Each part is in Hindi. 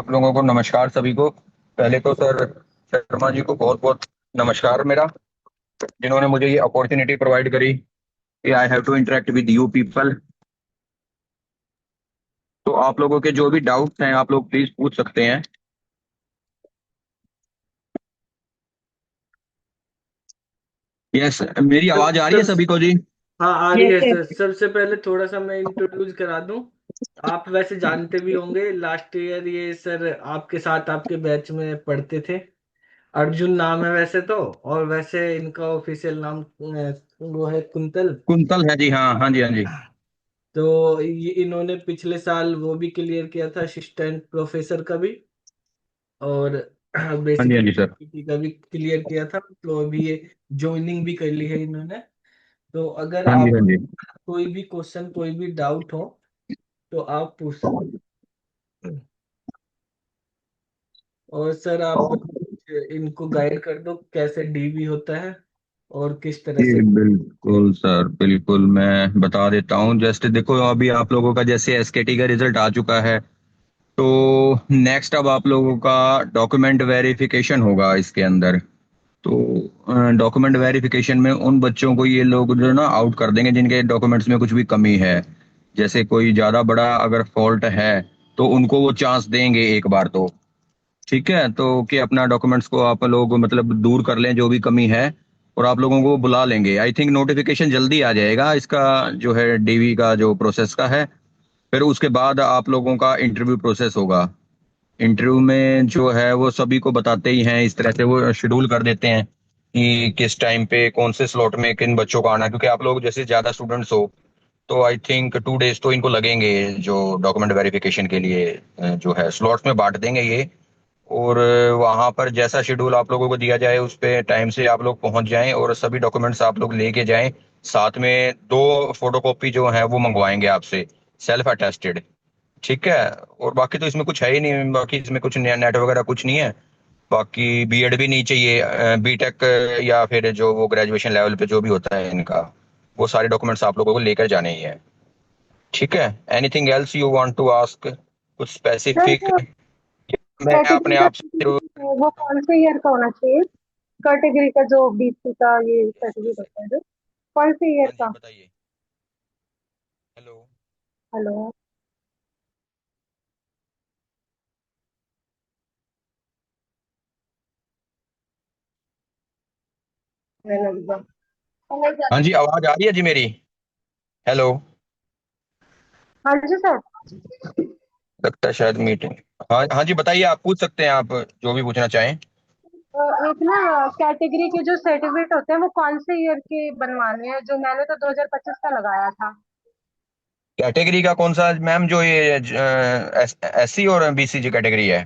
आप लोगों को नमस्कार सभी को। पहले तो सर शर्मा जी को बहुत बहुत नमस्कार मेरा, जिन्होंने मुझे ये अपॉर्चुनिटी प्रोवाइड करी कि I have to interact with you people. तो आप लोगों के जो भी डाउट्स हैं आप लोग प्लीज पूछ सकते हैं। यस, मेरी सब आवाज आ रही है सब सभी को जी? हाँ, आ रही यस है यस। सर। सबसे पहले थोड़ा सा मैं इंट्रोड्यूस करा दूं। आप वैसे जानते भी होंगे, लास्ट ईयर ये सर आपके साथ आपके बैच में पढ़ते थे। अर्जुन नाम है वैसे तो, और वैसे इनका ऑफिशियल नाम वो है कुंतल। कुंतल है जी, हाँ हाँ जी हाँ जी। तो ये इन्होंने पिछले साल वो भी क्लियर किया था, असिस्टेंट प्रोफेसर का भी, और हाँ जी बेसिक हाँ जी सर। का भी क्लियर किया था। तो अभी ये ज्वाइनिंग भी कर ली है इन्होंने। तो अगर हाँ जी आप हाँ जी। कोई भी क्वेश्चन, कोई भी डाउट हो तो आप पूछ सकते हैं। और सर आप इनको गाइड कर दो कैसे डीवी होता है और किस तरह से। जी बिल्कुल सर, बिल्कुल मैं बता देता हूँ। जस्ट देखो, अभी आप लोगों का जैसे एसकेटी का रिजल्ट आ चुका है, तो नेक्स्ट अब आप लोगों का डॉक्यूमेंट वेरिफिकेशन होगा इसके अंदर। तो डॉक्यूमेंट वेरिफिकेशन में उन बच्चों को ये लोग जो है ना आउट कर देंगे जिनके डॉक्यूमेंट्स में कुछ भी कमी है। जैसे कोई ज्यादा बड़ा अगर फॉल्ट है तो उनको वो चांस देंगे एक बार तो। ठीक है, तो कि अपना डॉक्यूमेंट्स को आप लोग मतलब दूर कर लें जो भी कमी है, और आप लोगों को वो बुला लेंगे। आई थिंक नोटिफिकेशन जल्दी आ जाएगा इसका, जो है डीवी का जो प्रोसेस का है। फिर उसके बाद आप लोगों का इंटरव्यू प्रोसेस होगा। इंटरव्यू में जो है वो सभी को बताते ही हैं, इस तरह से वो शेड्यूल कर देते हैं कि किस टाइम पे कौन से स्लॉट में किन बच्चों का आना है। क्योंकि आप लोग जैसे ज्यादा स्टूडेंट्स हो, तो आई थिंक 2 डेज तो इनको लगेंगे जो डॉक्यूमेंट वेरिफिकेशन के लिए। जो है स्लॉट्स में बांट देंगे ये। और वहां पर जैसा शेड्यूल आप लोगों को दिया जाए उस पे टाइम से आप लोग पहुंच जाएं और सभी डॉक्यूमेंट्स आप लोग लेके जाएं। साथ में 2 फोटोकॉपी जो है वो मंगवाएंगे आपसे, सेल्फ अटेस्टेड। ठीक है। और बाकी तो इसमें कुछ है ही नहीं, बाकी इसमें कुछ नेट वगैरह कुछ नहीं है। बाकी बीएड भी नहीं चाहिए, बीटेक या फिर जो वो ग्रेजुएशन लेवल पे जो भी होता है इनका, वो सारे डॉक्यूमेंट्स आप लोगों को लेकर जाने ही है। ठीक है। Anything else you want to ask, कुछ सर स्पेसिफिक? जो मैं कैटेगरी अपने का आप से। certificate है, वो कौन से ईयर का होना चाहिए? कैटेगरी का जो बीसी का ये सर्टिफिकेट होता है, जो कौन से ईयर हाँ जी का? बताइए। हेलो। हेलो। हाँ जी, आवाज आ रही है जी मेरी? हेलो। हाँ जी सर। लगता है शायद मीटिंग। हाँ हाँ जी बताइए, आप पूछ सकते हैं, आप जो भी पूछना चाहें। एक ना कैटेगरी के जो सर्टिफिकेट होते हैं वो कौन से ईयर के बनवाने हैं? जो मैंने तो 2025 का लगाया था। कैटेगरी का कौन सा मैम? जो ये एससी और बीसी जो कैटेगरी है।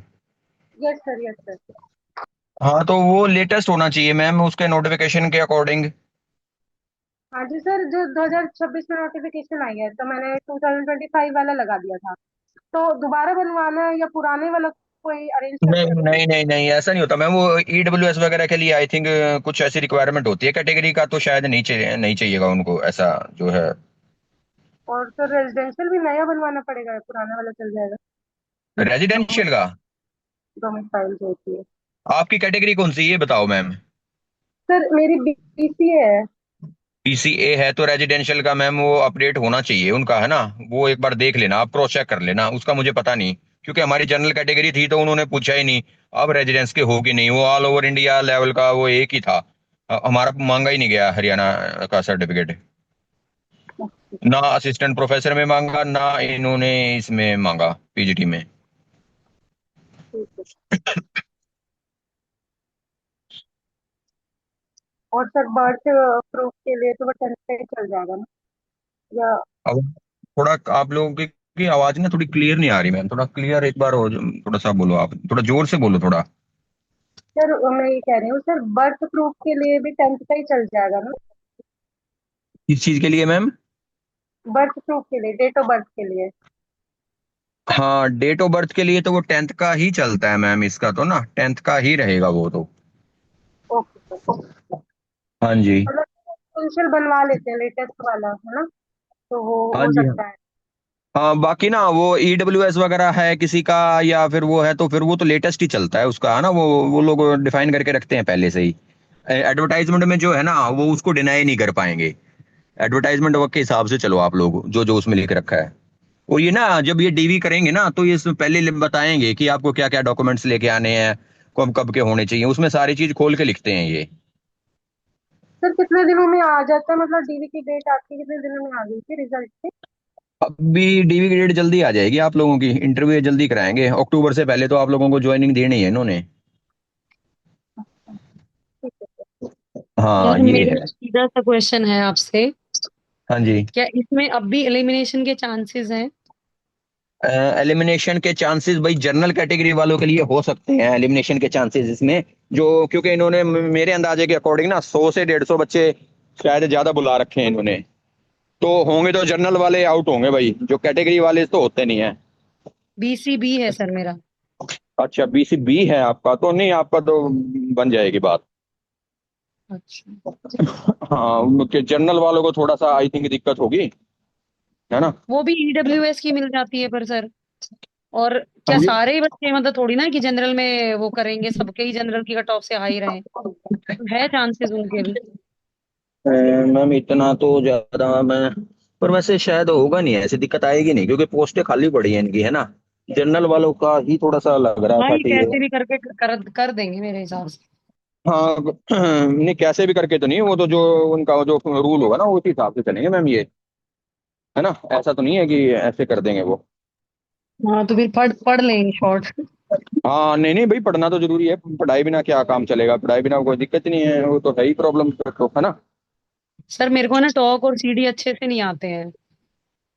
Yes sir, yes sir. हाँ तो वो लेटेस्ट होना चाहिए मैम, उसके नोटिफिकेशन के अकॉर्डिंग। हाँ जी सर, जो 2026 में नोटिफिकेशन आई है तो मैंने 2025 वाला लगा दिया था। तो दोबारा बनवाना है या पुराने वाला कोई अरेंज कर नहीं सकते हैं? नहीं नहीं नहीं, ऐसा नहीं होता मैम। वो ईडब्ल्यूएस वगैरह के लिए आई थिंक कुछ ऐसी रिक्वायरमेंट होती है कैटेगरी का, तो शायद नहीं चाहिए, नहीं चाहिएगा उनको ऐसा जो है। और सर रेजिडेंशियल भी नया बनवाना पड़ेगा या पुराना वाला चल जाएगा? रेजिडेंशियल का? डोमिसाइल जो होती है। आपकी कैटेगरी कौन सी है ये बताओ मैम। सर मेरी बीसीए है। पीसीए है तो रेजिडेंशियल का मैम वो अपडेट होना चाहिए उनका, है ना? वो एक बार देख लेना, आप क्रॉस चेक कर लेना, उसका मुझे पता नहीं। क्योंकि हमारी जनरल कैटेगरी थी तो उन्होंने पूछा ही नहीं अब रेजिडेंस के हो कि नहीं। वो ऑल ओवर इंडिया लेवल का वो एक ही था। हमारा मांगा ही नहीं गया हरियाणा का सर्टिफिकेट। ना असिस्टेंट प्रोफेसर में मांगा, ना इन्होंने इसमें मांगा पीजीटी में। ठीक है। और सर बर्थ प्रूफ के लिए तो वो 10th का ही चल जाएगा ना? या अब थोड़ा आप लोगों की आवाज ना थोड़ी क्लियर नहीं आ रही मैम, थोड़ा क्लियर एक बार हो, थोड़ा सा बोलो, आप थोड़ा जोर से बोलो थोड़ा। सर मैं ये कह रही हूँ सर, बर्थ प्रूफ के लिए भी 10th का ही चल जाएगा ना? किस चीज के लिए मैम? बर्थ प्रूफ के लिए, डेट ऑफ बर्थ के लिए। हाँ, डेट ऑफ बर्थ के लिए तो वो 10th का ही चलता है मैम, इसका तो ना 10th का ही रहेगा वो तो। Okay sir. हाँ जी। मतलब पेंशियल बनवा लेते हैं लेटेस्ट वाला, है ना? तो वो हाँ हो जी हाँ। सकता है। हाँ बाकी ना वो EWS वगैरह है किसी का, या फिर वो है तो फिर वो तो लेटेस्ट ही चलता है उसका, है ना, वो लोग डिफाइन करके रखते हैं पहले से ही। एडवर्टाइजमेंट में जो है ना वो उसको डिनाई नहीं कर पाएंगे। एडवर्टाइजमेंट वर्क के हिसाब से चलो आप लोग, जो जो उसमें लिख रखा है। और ये ना जब ये डीवी करेंगे ना तो ये इसमें पहले बताएंगे कि आपको क्या क्या डॉक्यूमेंट्स लेके आने हैं, कब कब के होने चाहिए, उसमें सारी चीज खोल के लिखते हैं ये। सर कितने दिनों में आ जाता है, मतलब डीवी की डेट आपकी कितने दिनों में आ गई थी रिजल्ट की? अभी डीवी की डेट जल्दी आ जाएगी आप लोगों की, इंटरव्यू जल्दी कराएंगे, अक्टूबर से पहले तो आप लोगों को ज्वाइनिंग देनी है इन्होंने। ठीक है। हाँ सर ये मेरा है। सीधा सा क्वेश्चन है आपसे। हाँ जी। क्या इसमें अब भी एलिमिनेशन के चांसेस हैं? एलिमिनेशन के चांसेस भाई जनरल कैटेगरी वालों के लिए हो सकते हैं, एलिमिनेशन के चांसेस इसमें, जो क्योंकि इन्होंने मेरे अंदाजे के अकॉर्डिंग ना 100 से 150 बच्चे शायद ज्यादा बुला रखे हैं इन्होंने। तो होंगे तो जनरल वाले आउट होंगे भाई, जो कैटेगरी वाले तो होते नहीं है। BCB है सर मेरा। अच्छा BCB है आपका, तो नहीं आपका तो बन जाएगी बात। अच्छा। हाँ कि जनरल वालों को थोड़ा सा आई थिंक दिक्कत होगी, है ना। वो भी EWS की मिल जाती है पर सर। और हाँ क्या जी। सारे ही बच्चे, मतलब थोड़ी ना कि जनरल में वो करेंगे, सबके ही जनरल की कट ऑफ से हाई रहे। तो है चांसेस उनके भी। मैम इतना तो ज्यादा मैं, पर वैसे शायद होगा नहीं, ऐसी दिक्कत आएगी नहीं क्योंकि पोस्टें खाली पड़ी हैं इनकी, है ना। जनरल वालों का ही थोड़ा सा लग रहा हाँ था ये कि कैसे भी करके कर देंगे मेरे हिसाब से। हाँ नहीं कैसे भी करके तो नहीं, वो तो जो उनका जो रूल होगा ना उसी हिसाब से चलेंगे मैम ये, है ना। ऐसा तो नहीं है कि ऐसे कर देंगे वो। हाँ तो फिर पढ़ पढ़ लेंगे शॉर्ट। हाँ नहीं नहीं भाई पढ़ना तो जरूरी है, पढ़ाई बिना क्या काम चलेगा, पढ़ाई बिना कोई दिक्कत नहीं है, वो तो है ही प्रॉब्लम तो, है ना। सर मेरे को ना टॉक और CD अच्छे से नहीं आते हैं।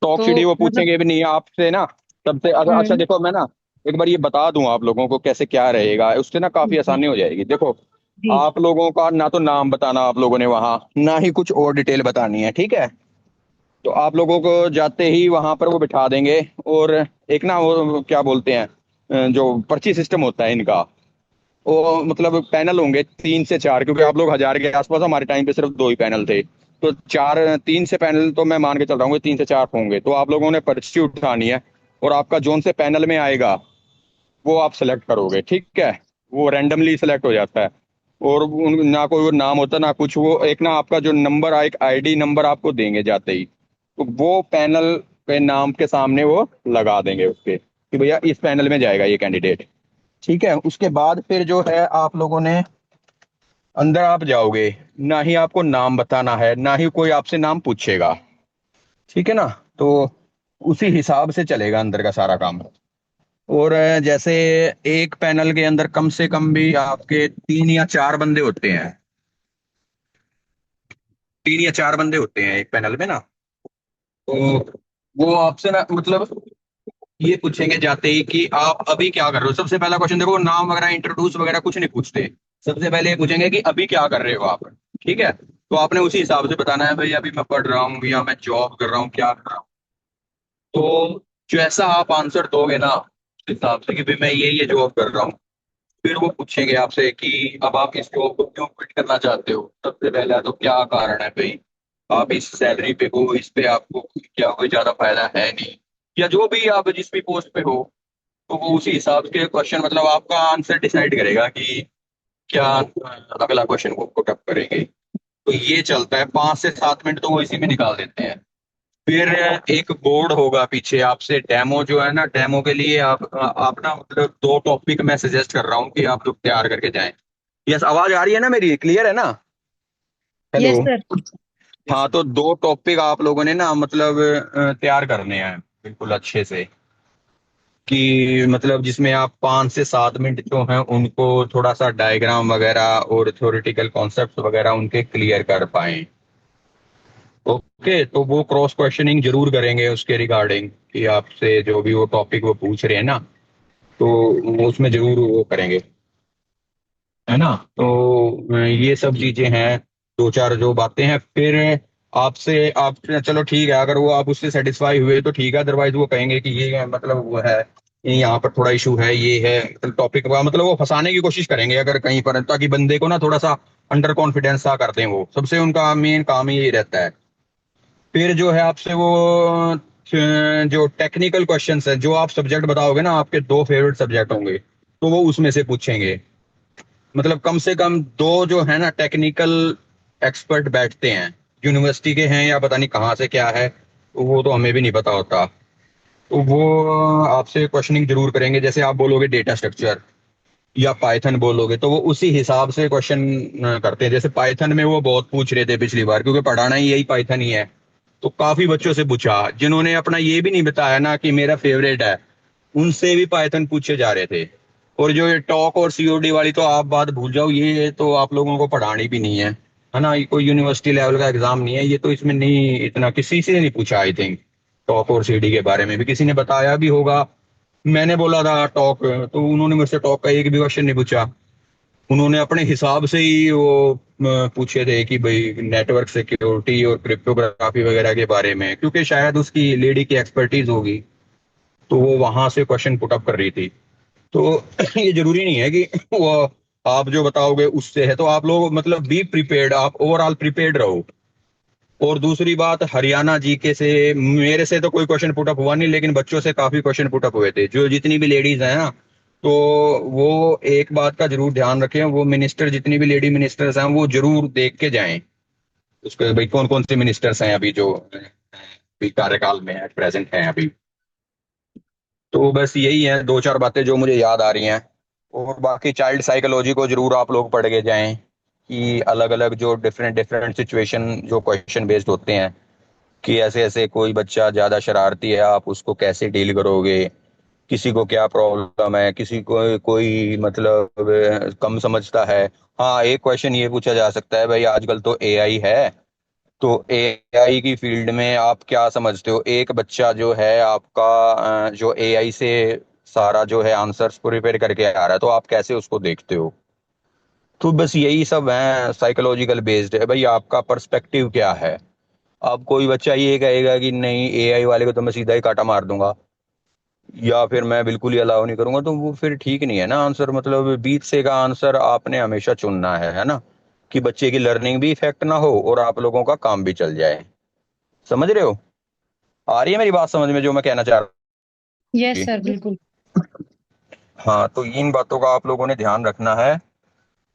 टॉप तो सीडी वो मतलब। पूछेंगे भी नहीं आपसे ना, सबसे अच्छा हम्म। देखो मैं ना एक बार ये बता दूं आप लोगों को कैसे क्या रहेगा, उससे ना काफी जी। आसानी हो जाएगी। देखो जी। आप लोगों का ना तो नाम बताना आप लोगों ने वहां, ना ही कुछ और डिटेल बतानी है, ठीक है। तो आप लोगों को जाते ही वहां पर वो बिठा देंगे, और एक ना वो क्या बोलते हैं, जो पर्ची सिस्टम होता है इनका, वो मतलब पैनल होंगे 3 से 4, क्योंकि आप लोग 1000 के आसपास, हमारे टाइम पे सिर्फ 2 ही पैनल थे। तो 3 से पैनल तो मैं मान के चल रहा हूँ 3 से 4 होंगे, तो आप लोगों ने पर्ची उठानी है, और आपका जोन से पैनल में आएगा वो आप सेलेक्ट करोगे, ठीक है। वो रैंडमली सेलेक्ट हो जाता है, और ना कोई वो नाम होता ना कुछ, वो एक ना आपका जो नंबर, एक ID नंबर आपको देंगे जाते ही, तो वो पैनल पे नाम के सामने वो लगा देंगे उसके कि भैया इस पैनल में जाएगा ये कैंडिडेट, ठीक है। उसके बाद फिर जो है आप लोगों ने अंदर आप जाओगे, ना ही आपको नाम बताना है, ना ही कोई आपसे नाम पूछेगा, ठीक है ना। तो उसी हिसाब से चलेगा अंदर का सारा काम। और जैसे एक पैनल के अंदर कम से कम भी आपके 3 या 4 बंदे होते हैं, 3 या 4 बंदे होते हैं एक पैनल में ना। तो वो आपसे ना मतलब ये पूछेंगे जाते ही कि आप अभी क्या कर रहे हो। सबसे पहला क्वेश्चन देखो, नाम वगैरह इंट्रोड्यूस वगैरह कुछ नहीं पूछते, सबसे पहले ये पूछेंगे कि अभी क्या कर रहे हो आप, ठीक है। तो आपने उसी हिसाब से बताना है भाई अभी मैं पढ़ रहा हूँ या मैं जॉब कर रहा हूँ, क्या कर रहा हूँ। तो जैसा आप आंसर दोगे ना उस हिसाब से कि भाई मैं ये जॉब कर रहा हूँ, फिर वो पूछेंगे आपसे कि अब आप इस जॉब को क्यों क्विट करना चाहते हो। सबसे पहला तो क्या कारण है भाई, आप इस सैलरी पे हो, इस पे आपको क्या कोई ज्यादा फायदा है नहीं, या जो भी आप जिस भी पोस्ट पे हो, तो वो उसी हिसाब के क्वेश्चन मतलब आपका आंसर डिसाइड करेगा कि क्या अगला क्वेश्चन वो पुट अप करेंगे। तो ये चलता है 5 से 7 मिनट तो वो इसी में निकाल देते हैं। फिर एक बोर्ड होगा पीछे आपसे, डेमो जो है ना, डेमो के लिए आप ना मतलब 2 टॉपिक मैं सजेस्ट कर रहा हूँ कि आप लोग तैयार करके जाएं। यस आवाज आ रही है ना मेरी, क्लियर है ना। हेलो। Yes sir. हाँ तो 2 टॉपिक आप लोगों ने ना मतलब तैयार करने हैं बिल्कुल अच्छे से, कि मतलब जिसमें आप 5 से 7 मिनट जो हैं उनको थोड़ा सा डायग्राम वगैरह और थ्योरेटिकल कॉन्सेप्ट वगैरह उनके क्लियर कर पाएं। ओके तो वो क्रॉस क्वेश्चनिंग जरूर करेंगे उसके रिगार्डिंग, कि आपसे जो भी वो टॉपिक वो पूछ रहे हैं ना, तो वो उसमें जरूर वो करेंगे, है ना। तो ये सब चीजें हैं, 2 4 जो बातें हैं। फिर आपसे आप चलो ठीक है, अगर वो आप उससे सेटिस्फाई हुए तो ठीक है, अदरवाइज वो कहेंगे कि ये मतलब वो है, ये यहाँ पर थोड़ा इशू है, ये है मतलब टॉपिक का, मतलब वो फंसाने की कोशिश करेंगे अगर कहीं पर, ताकि बंदे को ना थोड़ा सा अंडर कॉन्फिडेंस सा कर दें, वो सबसे उनका मेन काम ही यही रहता है। फिर जो है आपसे वो जो टेक्निकल क्वेश्चंस है, जो आप सब्जेक्ट बताओगे ना, आपके दो फेवरेट सब्जेक्ट होंगे, तो वो उसमें से पूछेंगे। मतलब कम से कम दो जो है ना टेक्निकल एक्सपर्ट बैठते हैं, यूनिवर्सिटी के हैं या पता नहीं कहाँ से क्या है, तो वो तो हमें भी नहीं पता होता। तो वो आपसे क्वेश्चनिंग जरूर करेंगे। जैसे आप बोलोगे डेटा स्ट्रक्चर या पाइथन बोलोगे, तो वो उसी हिसाब से क्वेश्चन करते हैं। जैसे पाइथन में वो बहुत पूछ रहे थे पिछली बार, क्योंकि पढ़ाना ही यही पाइथन ही है। तो काफी बच्चों से पूछा, जिन्होंने अपना ये भी नहीं बताया ना कि मेरा फेवरेट है, उनसे भी पाइथन पूछे जा रहे थे। और जो ये टॉक और सीओडी वाली तो आप बात भूल जाओ, ये तो आप लोगों को पढ़ानी भी नहीं है ना। ये कोई यूनिवर्सिटी लेवल का एग्जाम नहीं है ये, तो इसमें नहीं, इतना किसी से नहीं पूछा। आई थिंक टॉक और सीडी के बारे में भी किसी ने बताया भी होगा। मैंने बोला था टॉक, तो उन्होंने मुझसे टॉक का एक भी क्वेश्चन नहीं पूछा। उन्होंने अपने हिसाब से ही वो पूछे थे कि भाई नेटवर्क सिक्योरिटी और क्रिप्टोग्राफी वगैरह के बारे में, क्योंकि शायद उसकी लेडी की एक्सपर्टीज होगी, तो वो वहां से क्वेश्चन पुट अप कर रही थी। तो ये जरूरी नहीं है कि वो आप जो बताओगे उससे है। तो आप लोग मतलब बी प्रिपेयर्ड, आप ओवरऑल प्रिपेयर्ड रहो। और दूसरी बात, हरियाणा जीके से मेरे से तो कोई क्वेश्चन पुट अप हुआ नहीं, लेकिन बच्चों से काफी क्वेश्चन पुट अप हुए थे, जो जितनी भी लेडीज हैं ना। तो वो एक बात का जरूर ध्यान रखें, वो मिनिस्टर, जितनी भी लेडी मिनिस्टर्स हैं, वो जरूर देख के जाएं उसके, भाई कौन कौन से मिनिस्टर्स हैं अभी जो अभी कार्यकाल में है, प्रेजेंट हैं अभी। तो बस यही है दो चार बातें जो मुझे याद आ रही हैं। और बाकी चाइल्ड साइकोलॉजी को जरूर आप लोग पढ़ के जाएं, कि अलग अलग जो डिफरेंट डिफरेंट सिचुएशन जो क्वेश्चन बेस्ड होते हैं, कि ऐसे ऐसे कोई बच्चा ज्यादा शरारती है, आप उसको कैसे डील करोगे, किसी को क्या प्रॉब्लम है, किसी को कोई मतलब कम समझता है। हाँ, एक क्वेश्चन ये पूछा जा सकता है, भाई आजकल तो एआई है, तो एआई की फील्ड में आप क्या समझते हो। एक बच्चा जो है आपका जो एआई से सारा जो है आंसर्स प्रिपेयर करके आ रहा है, तो आप कैसे उसको देखते हो। तो बस यही सब है, साइकोलॉजिकल बेस्ड है भाई, आपका पर्सपेक्टिव क्या है। अब कोई बच्चा ये कहेगा कि नहीं, एआई वाले को तो मैं सीधा ही काटा मार दूंगा, या फिर मैं बिल्कुल ही अलाउ नहीं करूंगा, तो वो फिर ठीक नहीं है ना आंसर। मतलब बीच से का आंसर आपने हमेशा चुनना है ना, कि बच्चे की लर्निंग भी इफेक्ट ना हो और आप लोगों का काम भी चल जाए। समझ रहे हो, आ रही है मेरी बात समझ में जो मैं कहना चाह रहा यस हूँ। सर, बिल्कुल। हाँ, तो इन बातों का आप लोगों ने ध्यान रखना है।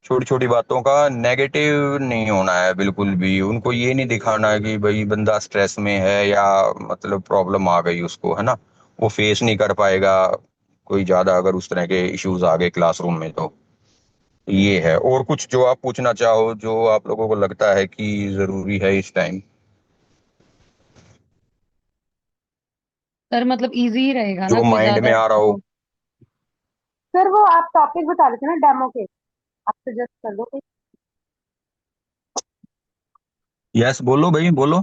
छोटी छोटी बातों का नेगेटिव नहीं होना है बिल्कुल भी। उनको ये नहीं दिखाना है कि भाई बंदा स्ट्रेस में है या मतलब प्रॉब्लम आ गई उसको, है ना, वो फेस नहीं कर पाएगा कोई ज्यादा अगर उस तरह के इश्यूज आ गए क्लासरूम में। तो ये है। और कुछ जो आप पूछना चाहो, जो आप लोगों को लगता है कि जरूरी है इस टाइम, सर मतलब इजी ही रहेगा ना, जो कोई माइंड में ज्यादा आ रहा हो। वो। सर वो आप टॉपिक बता रहे थे ना डेमो के, आप सजेस्ट कर दो कोई। यस, बोलो भाई बोलो।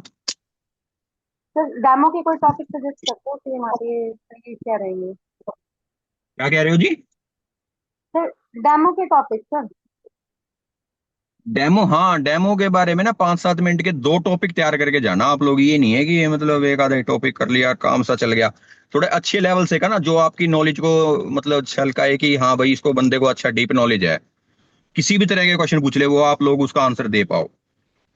सर डेमो के कोई टॉपिक सजेस्ट कर दो कि हमारे सही क्या रहेंगे। क्या कह रहे हो जी। सर डेमो के टॉपिक सर। डेमो, हाँ डेमो के बारे में ना 5-7 मिनट के दो टॉपिक तैयार करके जाना आप लोग। ये नहीं है कि मतलब एक आधा टॉपिक कर लिया काम सा चल गया। थोड़े अच्छे लेवल से का ना, जो आपकी नॉलेज को मतलब छलकाए कि हाँ भाई इसको बंदे को अच्छा डीप नॉलेज है, किसी भी तरह के क्वेश्चन पूछ ले वो आप लोग उसका आंसर दे पाओ।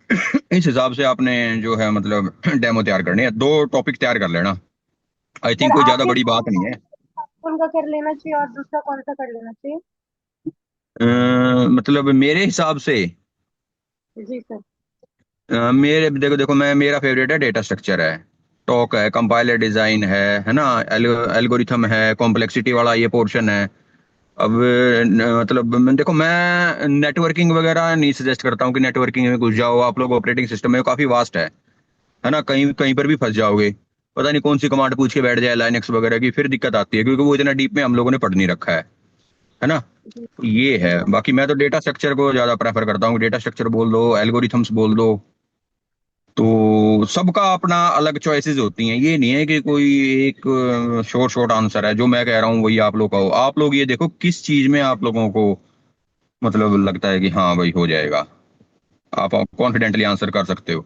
इस हिसाब से आपने जो है मतलब डेमो तैयार करनी है। दो टॉपिक तैयार कर लेना। आई सर थिंक कोई ज्यादा आपके बड़ी बात नहीं है। उनका कर लेना चाहिए और दूसरा कौन सा कर लेना चाहिए। मतलब मेरे हिसाब से जी सर। मेरे देखो देखो, मैं मेरा फेवरेट है डेटा स्ट्रक्चर है, टॉक है, कंपाइलर डिजाइन है ना, एल्गोरिथम है, कॉम्प्लेक्सिटी वाला ये पोर्शन है। अब मतलब देखो, मैं नेटवर्किंग वगैरह नहीं सजेस्ट करता हूँ कि नेटवर्किंग में घुस जाओ आप लोग। ऑपरेटिंग सिस्टम में काफी वास्ट है ना, कहीं कहीं पर भी फंस जाओगे। पता नहीं कौन सी कमांड पूछ के बैठ जाए लाइनेक्स वगैरह की, फिर दिक्कत आती है, क्योंकि वो इतना डीप में हम लोगों ने पढ़ नहीं रखा है ना। जी ये है। बाकी मैं तो डेटा स्ट्रक्चर को ज्यादा प्रेफर करता हूँ। डेटा स्ट्रक्चर बोल दो, एल्गोरिथम्स बोल दो, तो सबका अपना अलग चॉइसेस होती हैं। ये नहीं है कि कोई एक शॉर्ट शॉर्ट आंसर है। जो मैं कह रहा हूँ वही आप लोग का हो। आप लोग ये देखो किस चीज में आप लोगों को मतलब लगता है कि हाँ भाई हो जाएगा, आप कॉन्फिडेंटली आंसर कर सकते हो।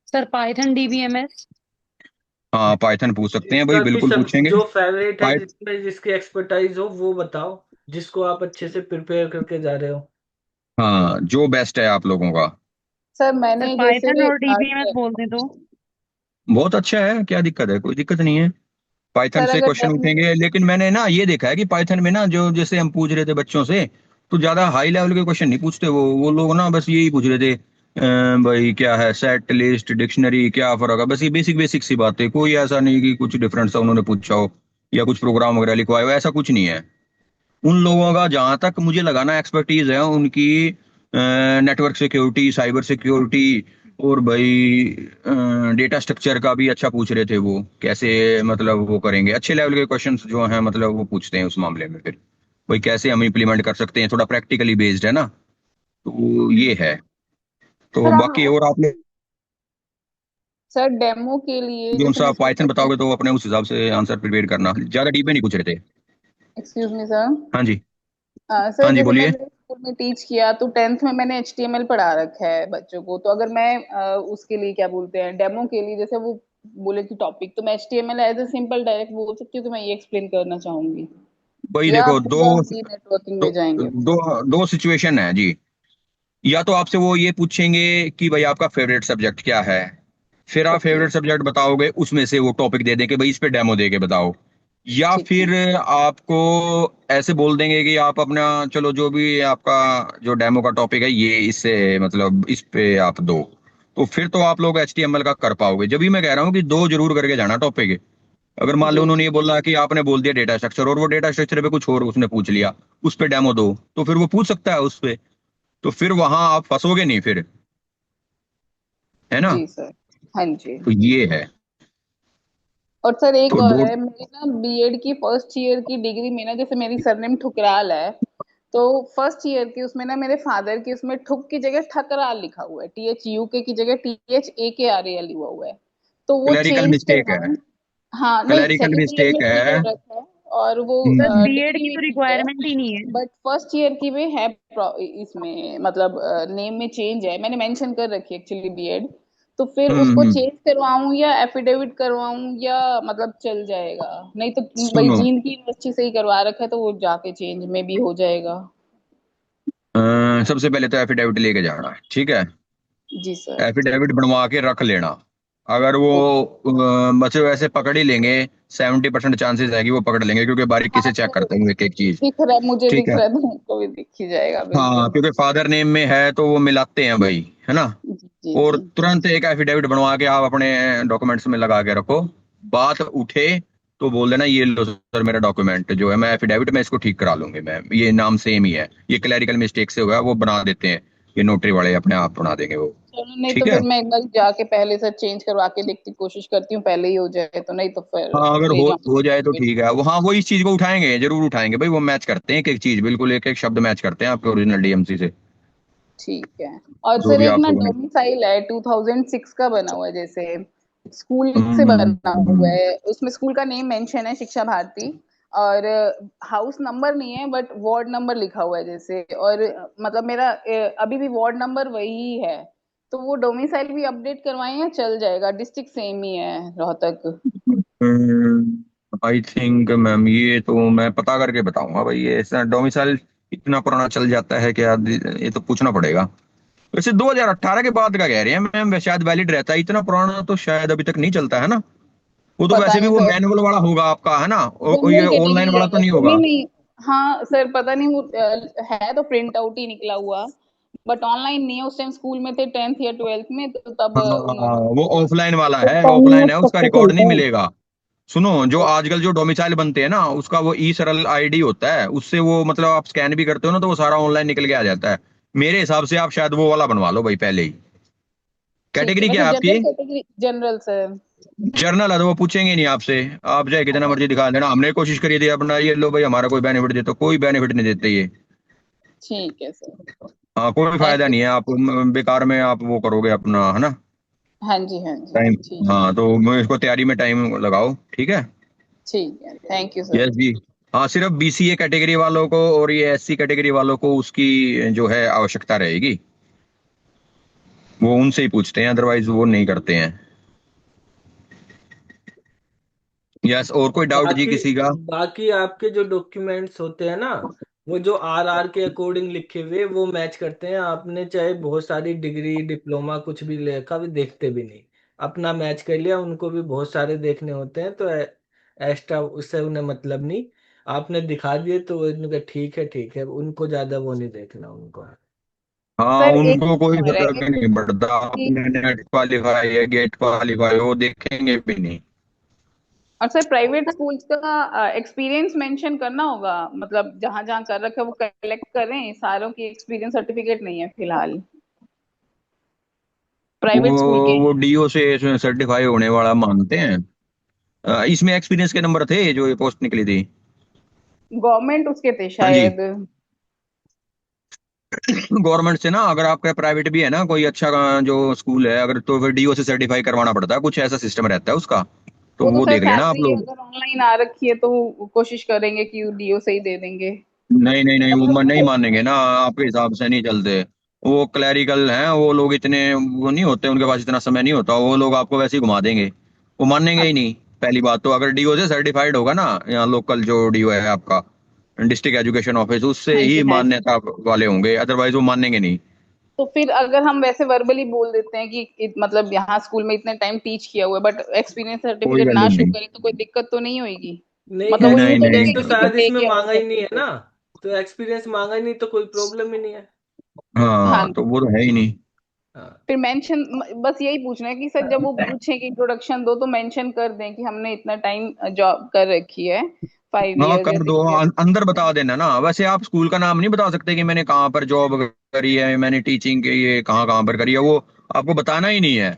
Sir Python DBMS. हाँ, पाइथन पूछ सकते हैं भाई, इसका कोई बिल्कुल सब पूछेंगे। जो फेवरेट है, पाइ जिसमें जिसकी एक्सपर्टाइज हो वो बताओ, जिसको आप अच्छे से प्रिपेयर करके जा रहे हो। हाँ, जो बेस्ट है आप लोगों का। सर सर मैंने जैसे पाइथन और आज डीबीएमएस बोल दे दो। बहुत अच्छा है, क्या दिक्कत है, कोई दिक्कत नहीं है। पाइथन सर से अगर क्वेश्चन उठेंगे, लेकिन मैंने ना ये देखा है कि पाइथन में ना जो जैसे हम पूछ रहे थे बच्चों से, तो ज्यादा हाई लेवल के क्वेश्चन नहीं पूछते वो लोग ना बस यही पूछ रहे थे, भाई क्या है सेट लिस्ट डिक्शनरी, क्या फर्क है, बस ये बेसिक बेसिक सी बातें, कोई ऐसा नहीं कि कुछ डिफरेंट सा उन्होंने पूछा हो या कुछ प्रोग्राम वगैरह लिखवाया हो, ऐसा कुछ नहीं है। उन लोगों का जहां तक मुझे लगाना एक्सपर्टीज है उनकी, नेटवर्क सिक्योरिटी, साइबर सिक्योरिटी, और भाई डेटा स्ट्रक्चर का भी अच्छा पूछ रहे थे वो, कैसे मतलब वो करेंगे, अच्छे लेवल के क्वेश्चंस जो हैं मतलब वो पूछते हैं उस मामले में। फिर भाई कैसे हम इम्प्लीमेंट कर सकते हैं, थोड़ा प्रैक्टिकली बेस्ड है ना, तो ये है। तो सर आप बाकी और आप लोग सर डेमो के लिए जो जैसे सा मैं पाइथन स्कूल, बताओगे तो अपने उस हिसाब से आंसर प्रिपेयर करना, ज्यादा डीप में नहीं पूछ रहे थे। Excuse me sir. हाँ जी। सर हाँ जी जैसे बोलिए। मैंने स्कूल में टीच किया तो 10th में मैंने HTML पढ़ा रखा है बच्चों को, तो अगर मैं उसके लिए क्या बोलते हैं डेमो के लिए, जैसे वो बोले कि टॉपिक, तो मैं HTML as a simple direct बोल सकती हूँ कि मैं ये एक्सप्लेन करना चाहूंगी, भाई या देखो दो पूरा ही नेटवर्किंग दो में जाएंगे? दो, दो सिचुएशन है जी। या तो आपसे वो ये पूछेंगे कि भाई आपका फेवरेट सब्जेक्ट क्या है, फिर आप ओके, फेवरेट सब्जेक्ट बताओगे, उसमें से वो टॉपिक दे दें कि भाई इस पे डेमो दे के बताओ। या ठीक है। फिर आपको ऐसे बोल देंगे कि आप अपना, चलो जो भी आपका जो डेमो का टॉपिक है ये इससे मतलब इस पे आप दो, तो फिर तो आप लोग HTML का कर पाओगे। जब भी मैं कह रहा हूँ कि दो जरूर करके जाना टॉपिक। अगर मान लो जी उन्होंने जी। ये बोला कि आपने बोल दिया डेटा स्ट्रक्चर और वो डेटा स्ट्रक्चर पे कुछ और उसने पूछ लिया, उस पे डेमो दो, तो फिर वो पूछ सकता है उस पे, तो फिर वहां आप फंसोगे नहीं फिर, है ना। जी सर। हाँ जी। तो ये है। और सर एक तो और दो है, मेरी ना बीएड की फर्स्ट ईयर की डिग्री में ना, जैसे मेरी सरनेम ठुकराल है, तो फर्स्ट ईयर की उसमें ना मेरे फादर की उसमें ठुक की जगह ठकराल लिखा हुआ है, THUK की जगह THAKRAL हुआ हुआ है, तो वो क्लरिकल चेंज मिस्टेक है, करवाऊं? हाँ नहीं, क्लरिकल सेकेंड ईयर में मिस्टेक ठीक हो है। रखा है, और वो सर हम्म, बीएड की डिग्री तो ठीक है, रिक्वायरमेंट ही नहीं है। बट फर्स्ट ईयर की में है इसमें मतलब नेम में चेंज है, मैंने मेंशन कर रखी है एक्चुअली बीएड, तो फिर उसको हम्म। चेंज करवाऊं या एफिडेविट करवाऊं, या मतलब चल जाएगा? नहीं तो भाई सुनो, जींद की यूनिवर्सिटी से ही करवा रखा है, तो वो जाके चेंज में भी हो जाएगा। सबसे पहले तो एफिडेविट लेके जाना, ठीक है। जी सर। एफिडेविट बनवा के रख लेना। अगर वो ओके। बच्चे वैसे पकड़ ही लेंगे, 70% चांसेस है कि वो पकड़ लेंगे, क्योंकि बारीकी हाँ से चेक सर, करते हैं एक एक चीज। दिख रहा है, मुझे ठीक दिख है। रहा है, तो उनको भी दिख ही जाएगा हाँ, बिल्कुल। क्योंकि फादर नेम में है तो वो मिलाते हैं भाई, है ना। जी जी और जी। तुरंत एक एफिडेविट बनवा के आप अपने डॉक्यूमेंट्स में लगा के रखो। बात उठे तो बोल देना ये लो सर मेरा डॉक्यूमेंट जो है, मैं एफिडेविट में इसको ठीक करा लूंगी, मैं ये नाम सेम ही है, ये क्लरिकल मिस्टेक से हुआ है, वो बना देते हैं, ये नोटरी वाले अपने आप बना देंगे वो। चलो, नहीं तो ठीक है। फिर मैं एक बार जाके पहले से चेंज करवा के देखती, कोशिश करती हूँ पहले ही हो जाए, तो नहीं तो फिर हाँ अगर ले हो जाए तो जाऊंगी। ठीक है, वो हाँ वो इस चीज को उठाएंगे, जरूर उठाएंगे भाई, वो मैच करते हैं एक एक चीज, बिल्कुल एक एक शब्द मैच करते हैं आपके ओरिजिनल DMC से, ठीक है। और जो सर भी एक आप ना लोगों ने। डोमिसाइल है 2006 का बना हुआ है, जैसे स्कूल से हम्म, बना हुआ है, उसमें स्कूल का नेम मेंशन है शिक्षा भारती, और हाउस नंबर नहीं है बट वार्ड नंबर लिखा हुआ है जैसे, और मतलब मेरा अभी भी वार्ड नंबर वही है, तो वो डोमिसाइल भी अपडेट करवाएं या चल जाएगा? डिस्ट्रिक्ट सेम ही है, रोहतक। आई थिंक मैम ये तो मैं पता करके बताऊंगा भाई, ये ऐसा डोमिसाइल इतना पुराना चल जाता है क्या, ये तो पूछना पड़ेगा। वैसे 2018 के बाद का कह रहे हैं मैम, शायद वैलिड रहता है, इतना पुराना तो शायद अभी तक नहीं चलता है ना। वो तो पता वैसे भी नहीं वो सर, मैनुअल वाला होगा आपका, है ना, ये जनरल ऑनलाइन कैटेगरी वाला तो है नहीं तो, नहीं होगा। नहीं। हाँ सर, पता नहीं वो है तो प्रिंट आउट ही निकला हुआ, बट ऑनलाइन नहीं है, उस टाइम स्कूल में थे 10th या 12th में, तो तब हाँ उन्होंने वो ऑफलाइन वाला तो है, ऑफलाइन है, उसका 5 रिकॉर्ड नहीं चलता है। मिलेगा। सुनो, जो आजकल जो डोमिसाइल बनते हैं ना, उसका वो ई सरल ID होता है, उससे वो मतलब आप स्कैन भी करते हो ना तो वो सारा ऑनलाइन निकल के आ जाता है। मेरे हिसाब से आप शायद वो वाला बनवा लो भाई पहले ही। ठीक है। कैटेगरी वैसे क्या है आपकी? General category, general sir. Journal है तो वो पूछेंगे नहीं आपसे। आप चाहे कितना मर्जी दिखा देना, हमने कोशिश करी थी अपना ये लो भाई हमारा कोई बेनिफिट दे, तो कोई बेनिफिट नहीं देते ये। ठीक है सर। हाँ कोई थैंक फायदा यू। नहीं है, आप बेकार में आप वो करोगे अपना, है ना, हाँ जी हाँ जी। टाइम। ठीक। हाँ तो इसको तैयारी में टाइम लगाओ, ठीक है। ठीक है, थैंक यू सर। यस जी। हाँ सिर्फ BCA कैटेगरी वालों को और ये SC कैटेगरी वालों को उसकी जो है आवश्यकता रहेगी, वो उनसे ही पूछते हैं, अदरवाइज वो नहीं करते हैं। यस, और कोई डाउट जी बाकी किसी का? बाकी आपके जो डॉक्यूमेंट्स होते हैं ना, वो जो RR के अकॉर्डिंग लिखे हुए वो मैच करते हैं, आपने चाहे बहुत सारी डिग्री डिप्लोमा कुछ भी ले रखा भी देखते भी नहीं, अपना मैच कर लिया, उनको भी बहुत सारे देखने होते हैं, तो एक्स्ट्रा उससे उन्हें मतलब नहीं। आपने दिखा दिए तो उनका ठीक है, ठीक है, उनको ज्यादा वो नहीं देखना उनको। हाँ, सर एक उनको कोई और है फर्क नहीं पड़ता, कि आपने नेट क्वालिफाई है गेट क्वालिफाई वो देखेंगे भी नहीं। और सर प्राइवेट स्कूल्स का एक्सपीरियंस मेंशन करना होगा, मतलब जहां जहां कर रखे हैं वो कलेक्ट करें, सारों की एक्सपीरियंस सर्टिफिकेट नहीं है फिलहाल प्राइवेट स्कूल के। वो डीओ से सर्टिफाई होने वाला मानते हैं। इसमें एक्सपीरियंस के नंबर थे जो ये पोस्ट निकली थी। गवर्नमेंट उसके थे हाँ जी। शायद। गवर्नमेंट से ना, अगर आपका प्राइवेट भी है ना कोई अच्छा जो स्कूल है, अगर तो फिर डीओ से सर्टिफाई करवाना पड़ता है, कुछ ऐसा सिस्टम रहता है उसका। तो वो तो वो सर देख लेना आप सैलरी लोग। अगर ऑनलाइन आ रखी है तो वो कोशिश करेंगे कि डीओ से ही दे देंगे। नहीं नहीं नहीं, वो नहीं मानेंगे ना, आपके हिसाब से नहीं चलते। वो क्लैरिकल हैं वो लोग, इतने वो नहीं होते, उनके पास इतना समय नहीं होता, वो लोग आपको वैसे ही घुमा देंगे। वो मानेंगे ही नहीं। पहली बात तो अगर डीओ से सर्टिफाइड होगा ना, यहाँ लोकल जो डीओ है आपका, डिस्ट्रिक्ट एजुकेशन ऑफिस, उससे हाँ ही जी हाँ जी। मान्यता वाले होंगे, अदरवाइज वो मानेंगे नहीं। तो फिर अगर हम वैसे वर्बली बोल देते हैं कि मतलब यहाँ स्कूल में इतने टाइम टीच किया हुआ है बट एक्सपीरियंस कोई सर्टिफिकेट ना वैल्यू शो नहीं। करे तो कोई दिक्कत तो नहीं होगी? नहीं, मतलब वो यूं नहीं थोड़ी नहीं एक्सपीरियंस तो सर्टिफिकेट शायद नहीं। दे इसमें के मांगा ही नहीं है सर्टिफिकेट। ना। तो एक्सपीरियंस मांगा ही नहीं तो कोई प्रॉब्लम ही नहीं है। हाँ। हाँ, तो वो तो है ही नहीं। हाँ। फिर मेंशन, बस यही पूछना है कि सर जब वो पूछे कि इंट्रोडक्शन दो तो मेंशन कर दें कि हमने इतना टाइम जॉब कर रखी है, 5 इयर्स या कर दो, 6 इयर्स। अंदर बता देना ना। वैसे आप स्कूल का नाम नहीं बता सकते कि मैंने कहाँ पर जॉब करी है, मैंने टीचिंग की ये कहाँ कहाँ पर करी है, वो आपको बताना ही नहीं है।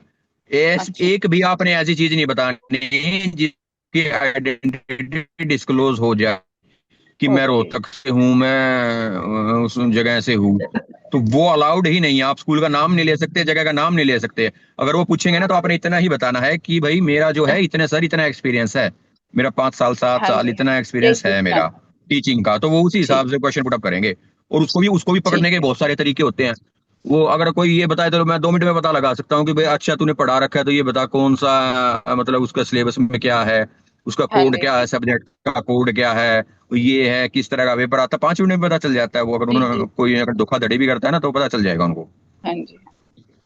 अच्छा। एक भी आपने ऐसी चीज नहीं बतानी जिसकी आइडेंटिटी डिस्क्लोज हो जाए, कि मैं ओके। रोहतक से हूँ, मैं उस जगह से हूँ। तो वो अलाउड ही नहीं है, आप स्कूल का नाम नहीं ले सकते, जगह का नाम नहीं ले सकते। अगर वो पूछेंगे ना तो आपने इतना ही बताना है कि भाई मेरा जो है इतने सर इतना एक्सपीरियंस है, मेरा 5 साल 7 साल हाँ जी, इतना यही एक्सपीरियंस है पूछना मेरा था। टीचिंग का। तो वो उसी हिसाब ठीक। से क्वेश्चन पुटअप करेंगे। और उसको भी ठीक पकड़ने के है। बहुत सारे तरीके होते हैं। वो अगर कोई ये बताए तो मैं 2 मिनट में पता लगा सकता हूँ कि भाई अच्छा तूने पढ़ा रखा है तो ये बता कौन सा मतलब उसका सिलेबस में क्या है, उसका हाँ कोड जी क्या हाँ है, जी। सब्जेक्ट का कोड क्या है, ये है किस तरह का पेपर आता है, 5 मिनट में पता चल जाता है। वो अगर जी उन्होंने जी। कोई अगर धोखाधड़ी भी करता है ना तो पता चल जाएगा उनको। हाँ जी।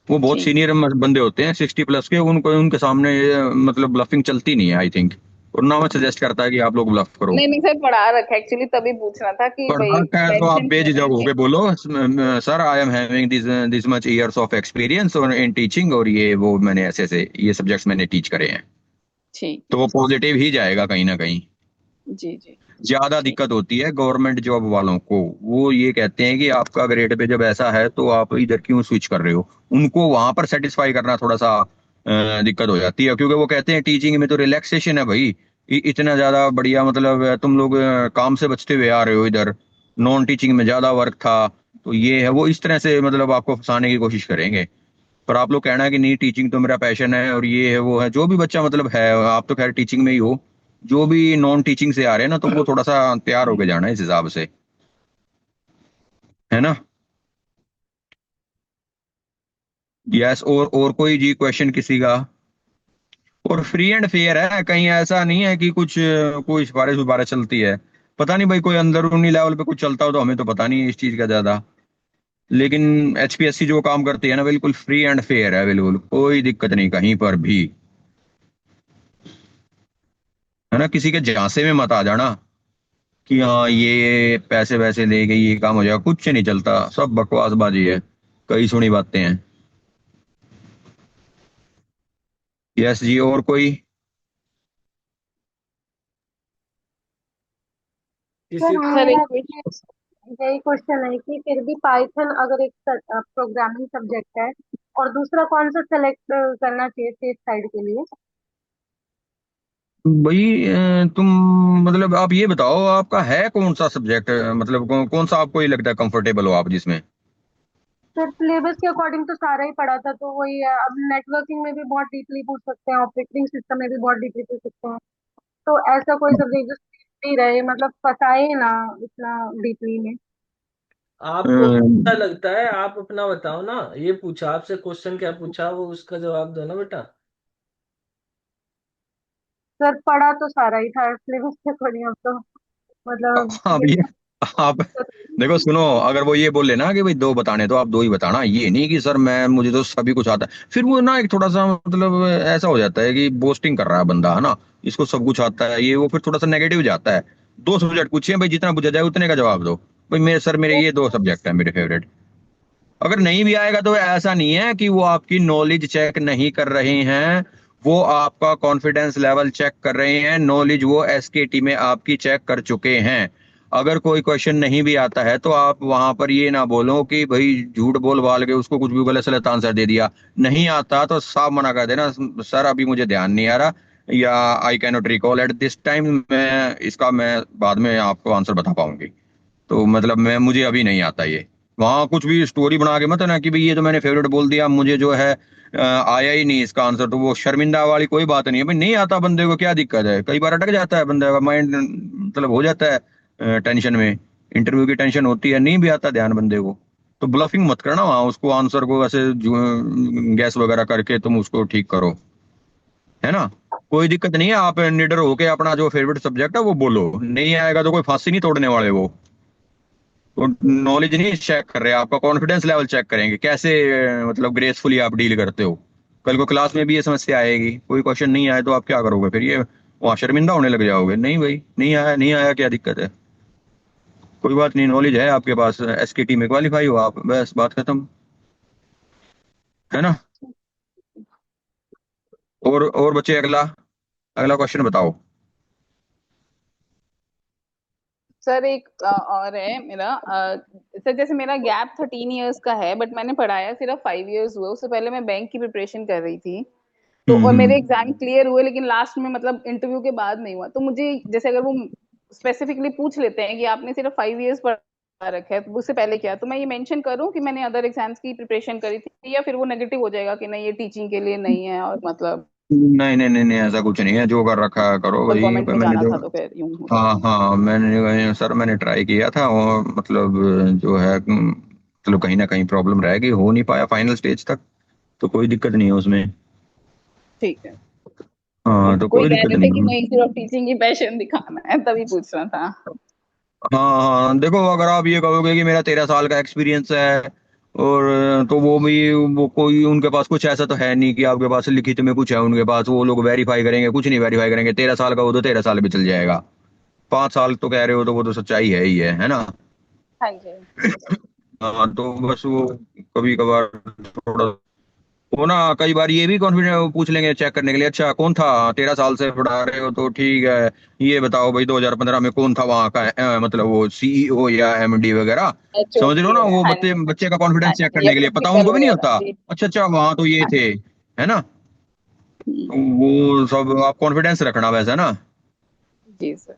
वो बहुत ठीक है। सीनियर बंदे होते हैं 60+ के, उनको उनके सामने ये, मतलब ब्लफिंग चलती नहीं है आई थिंक। और ना मैं सजेस्ट करता है कि आप लोग ब्लफ करो। नहीं नहीं सर, पढ़ा रखा है एक्चुअली, तभी पूछना था कि पढ़ा भाई रखा है तो आप मेंशन बेझिझक करें होके कि। बोलो, sir I am having this this much years of experience और इन टीचिंग, और ये वो मैंने ऐसे ऐसे ये सब्जेक्ट्स मैंने टीच करे हैं। ठीक तो है। वो पॉजिटिव ही जाएगा कहीं ना कहीं। जी जी। ज्यादा ठीक। दिक्कत होती है गवर्नमेंट जॉब वालों को। वो ये कहते हैं कि आपका ग्रेड पे जब ऐसा है तो आप इधर क्यों स्विच कर रहे हो। उनको वहां पर सेटिस्फाई करना थोड़ा सा दिक्कत हो जाती है, क्योंकि वो कहते हैं टीचिंग में तो रिलैक्सेशन है भाई। इतना ज्यादा बढ़िया, मतलब तुम लोग काम से बचते हुए आ रहे हो इधर, नॉन टीचिंग में ज्यादा वर्क था। तो ये है वो, इस तरह से मतलब आपको फंसाने की कोशिश करेंगे। पर आप लोग कहना है कि नहीं टीचिंग तो मेरा पैशन है और ये है वो है, जो भी बच्चा मतलब है, आप तो खैर टीचिंग में ही हो। जो भी नॉन टीचिंग से आ रहे हैं ना, तो वो थोड़ा सा तैयार होके जाना है इस हिसाब से, है ना। यस, और कोई जी क्वेश्चन किसी का। और फ्री एंड फेयर है, कहीं ऐसा नहीं है कि कुछ कोई सिफारिश विफारिश चलती है। पता नहीं भाई कोई अंदरूनी लेवल पे कुछ चलता हो तो हमें तो पता नहीं है इस चीज का ज्यादा। लेकिन एचपीएससी जो काम करती है ना, बिल्कुल फ्री एंड फेयर है, बिल्कुल कोई दिक्कत नहीं कहीं पर भी। है ना, किसी के झांसे में मत आ जाना कि हाँ ये पैसे वैसे दे गई ये काम हो जाएगा, कुछ नहीं चलता, सब बकवासबाजी है, कई सुनी बातें हैं। यस जी, और कोई। किसी सर को। सर एक मेरा क्वेश्चन। यही क्वेश्चन है कि फिर भी पाइथन अगर एक प्रोग्रामिंग सब्जेक्ट है, और दूसरा कौन सा सेलेक्ट करना चाहिए सेफ साइड के लिए? भाई तुम मतलब आप ये बताओ आपका है कौन सा सब्जेक्ट, मतलब कौन सा आपको ये लगता है कंफर्टेबल हो आप जिसमें। सर सिलेबस के अकॉर्डिंग तो सारा ही पढ़ा था, तो वही है। अब नेटवर्किंग में भी बहुत डीपली पूछ सकते हैं, ऑपरेटिंग सिस्टम में भी बहुत डीपली पूछ सकते हैं। तो ऐसा कोई सब्जेक्ट जो safe नहीं रहे, मतलब फंसाए ना इतना डीपली में। आपको अच्छा लगता है, आप अपना बताओ ना। ये पूछा आपसे, क्वेश्चन क्या पूछा वो उसका जवाब दो ना बेटा। सर पढ़ा तो सारा ही था सिलेबस के अकॉर्डिंग, अब तो मतलब आप ये ये आप देखो सुनो, अगर वो ये बोले ना कि भाई दो बताने तो आप दो ही बताना, ये नहीं कि सर मैं मुझे तो सभी कुछ आता है, फिर वो ना एक थोड़ा सा मतलब ऐसा हो जाता है कि बोस्टिंग कर रहा है बंदा, है ना, इसको सब कुछ आता है ये वो, फिर थोड़ा सा नेगेटिव जाता है। दो सब्जेक्ट पूछिए भाई, जितना पूछा जाए उतने का जवाब दो। भाई मेरे सर मेरे ये दो सब्जेक्ट है मेरे फेवरेट। अगर नहीं भी आएगा तो ऐसा नहीं है कि वो आपकी नॉलेज चेक नहीं कर रहे हैं, वो आपका कॉन्फिडेंस लेवल चेक कर रहे हैं, नॉलेज वो एसकेटी में आपकी चेक कर चुके हैं। अगर कोई क्वेश्चन नहीं भी आता है तो आप वहां पर ये ना बोलो कि भाई झूठ बोल बाल के उसको कुछ भी गलत सलत आंसर दे दिया। नहीं आता तो साफ मना कर देना, सर अभी मुझे ध्यान नहीं आ रहा, या I can not recall at this time, मैं बाद में आपको आंसर बता पाऊंगी। तो मतलब मैं मुझे अभी नहीं आता ये। वहां कुछ भी स्टोरी बना के मत ना कि भाई ये तो मैंने फेवरेट बोल दिया, मुझे जो है आया ही नहीं इसका आंसर, तो वो शर्मिंदा वाली कोई बात नहीं है भाई, नहीं आता बंदे को क्या दिक्कत है, कई बार अटक जाता है बंदे का माइंड, मतलब हो जाता है टेंशन में, इंटरव्यू की टेंशन होती है, नहीं भी आता ध्यान बंदे को। तो ब्लफिंग मत करना वहां, उसको आंसर को ऐसे गैस वगैरह करके तुम उसको ठीक करो, है ना। कोई दिक्कत नहीं है, आप निडर होके अपना जो फेवरेट सब्जेक्ट है वो बोलो, नहीं आएगा तो कोई फांसी नहीं तोड़ने वाले वो। तो नॉलेज नहीं चेक कर रहे, आपका कॉन्फिडेंस लेवल चेक करेंगे, कैसे मतलब ग्रेसफुली आप डील करते हो। कल को क्लास में भी ये समस्या आएगी, कोई क्वेश्चन नहीं आए तो आप क्या करोगे फिर, ये वहां शर्मिंदा होने लग जाओगे, नहीं भाई नहीं आया नहीं आया क्या दिक्कत है, कोई बात नहीं, नॉलेज है आपके पास, एसकेटी में क्वालिफाई हो आप, बस बात खत्म, है ना। और बच्चे अगला अगला क्वेश्चन बताओ। सर एक और है मेरा सर, जैसे मेरा गैप 13 इयर्स का है, बट मैंने पढ़ाया सिर्फ 5 इयर्स हुए। उससे पहले मैं बैंक की प्रिपरेशन कर रही थी, तो और मेरे हम्म। एग्जाम क्लियर हुए, लेकिन लास्ट में मतलब इंटरव्यू के बाद नहीं हुआ। तो मुझे जैसे अगर वो स्पेसिफिकली पूछ लेते हैं कि आपने सिर्फ 5 इयर्स पढ़ा रखा है, तो उससे पहले क्या, तो मैं ये मेंशन करूं कि मैंने अदर एग्जाम्स की प्रिपरेशन करी थी, या फिर वो नेगेटिव हो जाएगा कि नहीं ये टीचिंग के लिए नहीं है, और मतलब नहीं नहीं नहीं नहीं, ऐसा कुछ नहीं है, जो कर रखा है करो भाई, गवर्नमेंट में मैंने जाना जो, था तो फिर यूं हो हाँ जाएगा। हाँ मैंने सर मैंने ट्राई किया था और मतलब जो है मतलब कहीं ना कहीं प्रॉब्लम रहेगी, हो नहीं पाया फाइनल स्टेज तक, तो कोई दिक्कत नहीं है उसमें। ठीक है। हाँ तो कोई कोई कह दिक्कत रहे थे नहीं कि है। नहीं सिर्फ टीचिंग की पैशन दिखाना है, तभी पूछ रहा था। हाँ हाँ देखो, अगर आप ये कहोगे कि मेरा 13 साल का एक्सपीरियंस है, और तो वो भी वो कोई उनके पास कुछ ऐसा तो है नहीं कि आपके पास लिखित में कुछ है उनके पास, वो लोग वेरीफाई करेंगे, कुछ नहीं वेरीफाई करेंगे, 13 साल का वो तो 13 साल भी चल जाएगा, 5 साल तो कह रहे हो तो वो तो सच्चाई है ही है ना। हाँ जी। हाँ तो बस वो कभी कभार थोड़ा वो ना, कई बार ये भी कॉन्फिडेंस पूछ लेंगे चेक करने के लिए, अच्छा कौन था, 13 साल से पढ़ा रहे हो तो ठीक है, ये बताओ भाई 2015 में कौन था वहाँ का मतलब वो सीईओ या एमडी वगैरह। समझ रहे हो एचओडी ना, वो हाँ बच्चे जी। बच्चे का हाँ कॉन्फिडेंस चेक जी, या करने के लिए, पता प्रिंसिपल उनको भी नहीं वगैरह होता, जी। अच्छा अच्छा वहाँ तो ये हाँ थे, है ना। हम्म, तो वो सब आप कॉन्फिडेंस रखना वैसे ना। जी सर।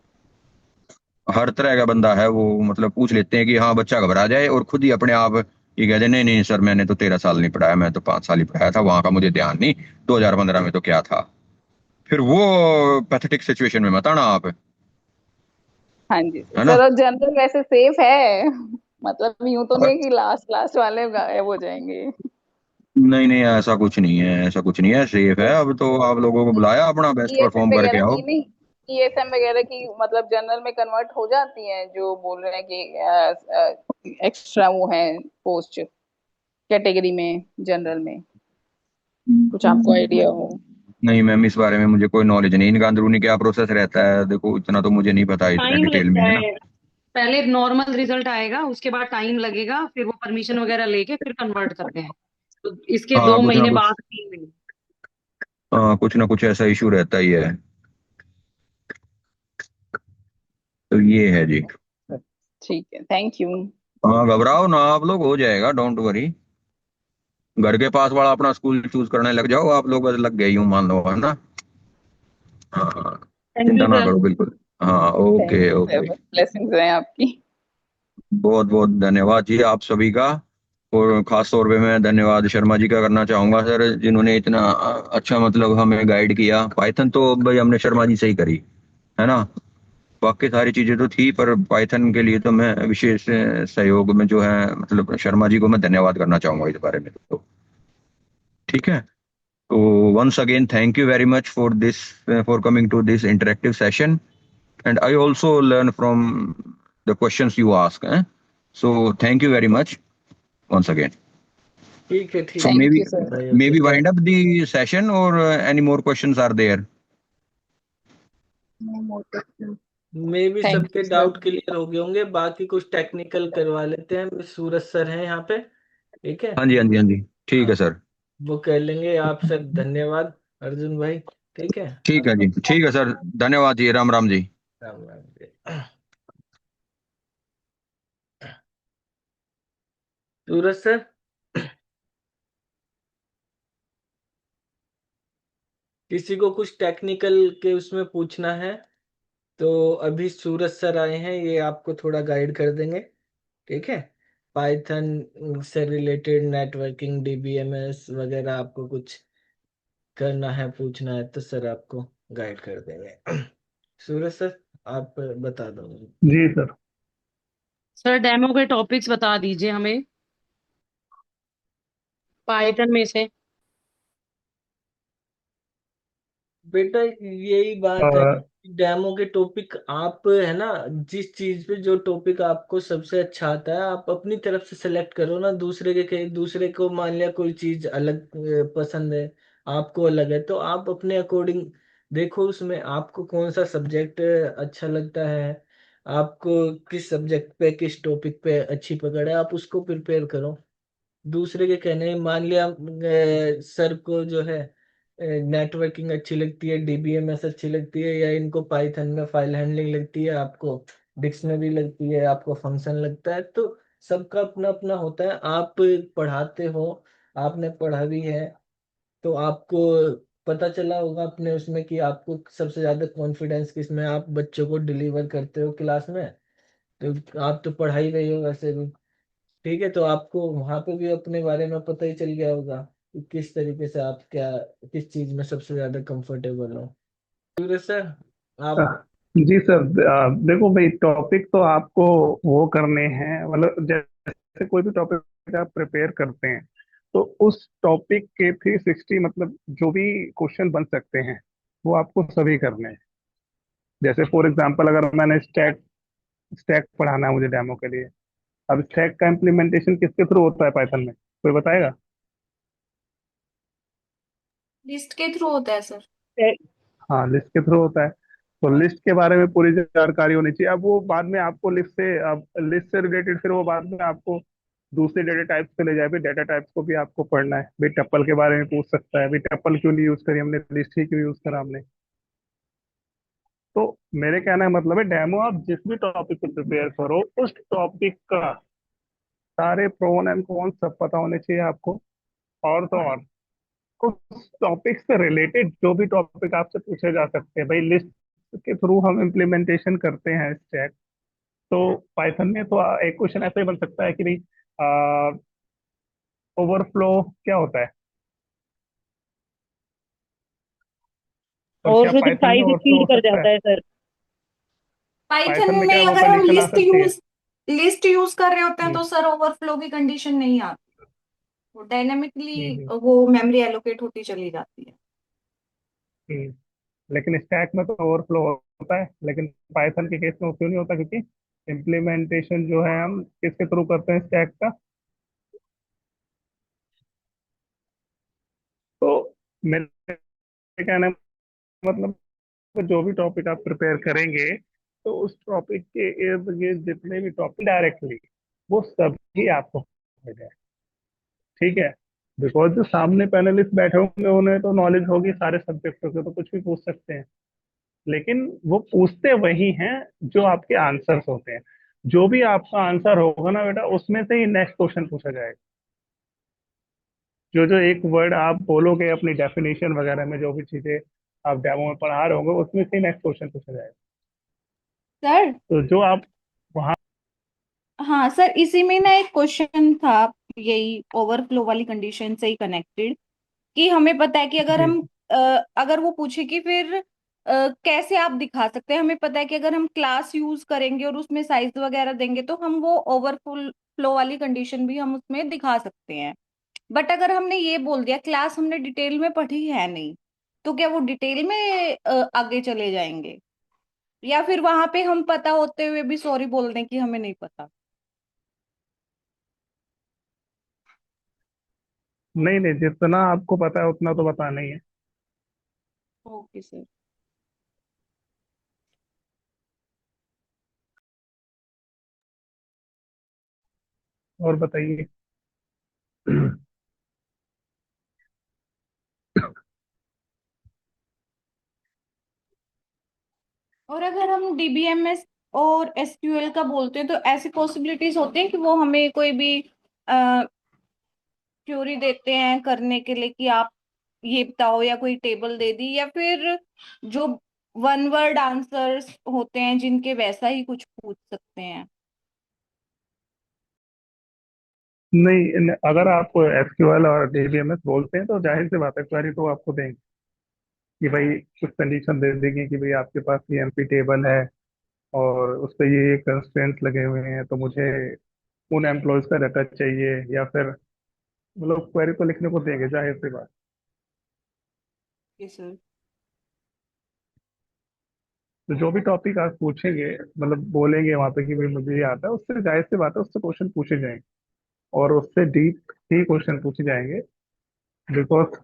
हर तरह का बंदा है वो, मतलब पूछ लेते हैं कि हाँ बच्चा घबरा जाए और खुद ही अपने आप ये कह दे नहीं नहीं सर मैंने तो 13 साल नहीं पढ़ाया, मैं तो 5 साल ही पढ़ाया था, वहां का मुझे ध्यान नहीं, 2015 में तो क्या था। फिर वो पैथेटिक सिचुएशन में मत आना आप, हाँ जी सर। है ना। सर और जनरल वैसे सेफ है, मतलब यूं तो नहीं है कि लास्ट लास्ट वाले गायब हो जाएंगे। नहीं नहीं ऐसा कुछ नहीं है, ऐसा कुछ नहीं है, सेफ है, अब तो आप लोगों को बुलाया अपना बेस्ट ईएसएम परफॉर्म करके वगैरह आओ। की नहीं, ईएसएम वगैरह की मतलब जनरल में कन्वर्ट हो जाती हैं, जो बोल रहे हैं कि एक्स्ट्रा वो है पोस्ट कैटेगरी में जनरल में, कुछ आपको आइडिया हो। नहीं मैम, इस बारे में मुझे कोई नॉलेज नहीं, इनका अंदरूनी क्या प्रोसेस रहता है देखो, इतना तो मुझे नहीं पता इतना टाइम डिटेल में, लगता है ना। है, पहले नॉर्मल रिजल्ट आएगा, उसके बाद टाइम लगेगा, फिर वो परमिशन वगैरह लेके फिर कन्वर्ट करते हैं, तो इसके हाँ दो कुछ ना महीने कुछ, बाद 3 महीने। हाँ कुछ ना कुछ ऐसा इशू रहता ही है, तो ये है जी। ठीक है, थैंक यू। हाँ घबराओ ना आप लोग, हो जाएगा, डोंट वरी। घर के पास वाला अपना स्कूल चूज करने लग जाओ आप लोग, बस लग गए यूं मान लो, है ना। हाँ थैंक चिंता यू ना सर। करो बिल्कुल। हाँ thank okay you sir, okay. Blessings हैं आपकी। बहुत बहुत धन्यवाद जी आप सभी का, और खास तौर पे मैं धन्यवाद शर्मा जी का करना चाहूंगा सर, जिन्होंने इतना अच्छा मतलब हमें गाइड किया। पाइथन तो भाई हमने शर्मा जी से ही करी, है ना। बाकी सारी चीजें तो थी, पर पाइथन के लिए तो मैं विशेष सहयोग में जो है मतलब शर्मा जी को मैं धन्यवाद करना चाहूंगा इस बारे में, तो ठीक है। तो once again thank you very much for this for coming to this interactive session, and I also learn from the questions you ask, eh? So thank you very much once again. ठीक है, ठीक So है थैंक maybe यू सर। भाई, okay, maybe bye. wind up the session, or any more questions are there? No more questions. मे भी थैंक सबके यू सर। डाउट क्लियर हो गए होंगे, बाकी कुछ टेक्निकल करवा लेते हैं, मिस सूरज सर हैं यहाँ पे, ठीक है। हाँ जी, हाँ जी, हाँ जी, ठीक हाँ, है सर। वो कर लेंगे। आप सर धन्यवाद अर्जुन भाई, ठीक है। ठीक है जी, ठीक है सर, धन्यवाद जी, राम राम जी। राम राम जी। सूरज सर, किसी को कुछ टेक्निकल के उसमें पूछना है तो अभी सूरज सर आए हैं, ये आपको थोड़ा गाइड कर देंगे, ठीक है। पाइथन से रिलेटेड नेटवर्किंग, डीबीएमएस वगैरह आपको कुछ करना है, पूछना है, तो सर आपको गाइड कर देंगे। सूरज सर, आप बता दो। जी सर। सर डेमो के टॉपिक्स बता दीजिए हमें पाइथन में से। बेटा यही बात है ना, डेमो के टॉपिक आप, है ना, जिस चीज पे जो टॉपिक आपको सबसे अच्छा आता है आप अपनी तरफ से सेलेक्ट करो ना। दूसरे को मान लिया कोई चीज अलग पसंद है, आपको अलग है, तो आप अपने अकॉर्डिंग देखो उसमें आपको कौन सा सब्जेक्ट अच्छा लगता है, आपको किस सब्जेक्ट पे, किस टॉपिक पे अच्छी पकड़ है, आप उसको प्रिपेयर करो। दूसरे के कहने, मान लिया सर को जो है नेटवर्किंग अच्छी लगती है, डीबीएमएस अच्छी लगती है, या इनको पाइथन में फाइल हैंडलिंग लगती है, आपको डिक्शनरी लगती है, आपको फंक्शन लगता है, तो सबका अपना अपना होता है। आप पढ़ाते हो, आपने पढ़ा भी है, तो आपको पता चला होगा अपने उसमें कि आपको सबसे ज्यादा कॉन्फिडेंस किस में, आप बच्चों को डिलीवर करते हो क्लास में, तो आप तो पढ़ा ही रहे हो वैसे भी, ठीक है। तो आपको वहां पे भी अपने बारे में पता ही चल गया होगा कि किस तरीके से आप क्या, किस चीज में सबसे ज्यादा कंफर्टेबल हो। सूरज सर, अ, आप। जी सर। देखो भाई, टॉपिक तो आपको वो करने हैं, मतलब जैसे कोई भी टॉपिक आप प्रिपेयर करते हैं तो उस टॉपिक के 360 मतलब जो भी क्वेश्चन बन सकते हैं वो आपको सभी करने हैं। जैसे फॉर एग्जांपल अगर मैंने स्टैक स्टैक पढ़ाना है मुझे डेमो के लिए, अब स्टैक का इम्प्लीमेंटेशन किसके थ्रू होता है पाइथन में, कोई बताएगा? लिस्ट के थ्रू होता है सर। हाँ, लिस्ट के थ्रू होता है। तो लिस्ट के बारे में पूरी जानकारी होनी चाहिए। अब वो बाद में आपको लिस्ट से, अब लिस्ट से रिलेटेड फिर वो बाद में आपको दूसरे डेटा टाइप्स पे ले जाए, भी डेटा टाइप्स को भी आपको पढ़ना है, भी टप्पल के बारे में पूछ सकता है, भी टप्पल क्यों नहीं यूज करी हमने, लिस्ट ही क्यों यूज करा हमने। तो मेरे कहना है मतलब है, डेमो आप जिस भी टॉपिक को प्रिपेयर करो उस टॉपिक का सारे प्रोन एंड कॉन सब पता होने चाहिए आपको। और तो और उस टॉपिक से रिलेटेड जो भी टॉपिक आपसे पूछे जा सकते हैं, भाई लिस्ट के थ्रू हम इम्प्लीमेंटेशन करते हैं स्टैक, तो पाइथन में तो एक क्वेश्चन ऐसा ही बन सकता है कि भाई ओवरफ्लो क्या होता है, और और क्या फिर जब पाइथन में साइज ओवरफ्लो एक्सीड हो कर सकता है? जाता है सर। पाइथन पाइथन में क्या में वो अगर हम कंडीशन आ सकती है? लिस्ट यूज कर रहे होते हैं हम्म, तो सर ओवरफ्लो की कंडीशन नहीं आती, वो डायनेमिकली हम्म, वो मेमोरी एलोकेट होती चली जाती है। लेकिन स्टैक में तो ओवरफ्लो होता है, लेकिन पाइथन के केस में वो क्यों नहीं होता? क्योंकि इम्प्लीमेंटेशन जो है हम किसके थ्रू करते हैं, स्टैक का। तो मेरे कहना है मतलब, तो जो भी टॉपिक आप प्रिपेयर करेंगे तो उस टॉपिक के इर्द गिर्द जितने भी टॉपिक डायरेक्टली वो सभी आपको मिल जाए, ठीक है। बिकॉज जो सामने पैनलिस्ट बैठे होंगे उन्हें तो नॉलेज होगी सारे सब्जेक्टों के, तो कुछ भी पूछ सकते हैं, लेकिन वो पूछते वही हैं जो आपके आंसर्स होते हैं। जो भी आपका आंसर होगा ना बेटा, उसमें से ही नेक्स्ट क्वेश्चन पूछा जाएगा। जो जो एक वर्ड आप बोलोगे अपनी डेफिनेशन वगैरह में, जो भी चीजें आप डेमो में पढ़ा रहे होंगे, उसमें से ही नेक्स्ट क्वेश्चन पूछा जाएगा। सर, तो जो आप वहाँ। हाँ सर, इसी में ना एक क्वेश्चन था, यही ओवरफ्लो वाली कंडीशन से ही कनेक्टेड, कि हमें पता है कि अगर जी। हम अगर वो पूछे कि फिर कैसे आप दिखा सकते हैं, हमें पता है कि अगर हम क्लास यूज करेंगे और उसमें साइज वगैरह देंगे तो हम वो ओवरफ्लो वाली कंडीशन भी हम उसमें दिखा सकते हैं। बट अगर हमने ये बोल दिया क्लास हमने डिटेल में पढ़ी है नहीं, तो क्या वो डिटेल में आगे चले जाएंगे, या फिर वहां पे हम पता होते हुए भी सॉरी बोल दें कि हमें नहीं पता? नहीं नहीं, जितना आपको पता है उतना तो बताना ही है। Okay sir. और बताइए। और अगर हम डीबीएमएस और एसक्यूएल का बोलते हैं तो ऐसी पॉसिबिलिटीज होती हैं कि वो हमें कोई भी क्यूरी देते हैं करने के लिए कि आप ये बताओ, या कोई टेबल दे दी, या फिर जो वन वर्ड आंसर्स होते हैं जिनके वैसा ही कुछ पूछ सकते हैं। नहीं अगर आप एसक्यूएल और डीबीएमएस बोलते हैं तो जाहिर सी बात है, क्वेरी तो आपको देंगे कि भाई कुछ कंडीशन दे देंगे कि भाई आपके पास ये एमपी टेबल है और उस पर ये कंस्ट्रेंट्स लगे हुए हैं, तो मुझे उन एम्प्लॉयज का डाटा चाहिए, या फिर मतलब क्वेरी तो लिखने को देंगे, जाहिर सी बात। Yes sir. तो जो भी टॉपिक आप पूछेंगे, मतलब बोलेंगे वहां पे कि भाई मुझे ये आता है, उससे जाहिर सी बात है उससे क्वेश्चन पूछे जाएंगे, और उससे डीप ही क्वेश्चन पूछे जाएंगे। बिकॉज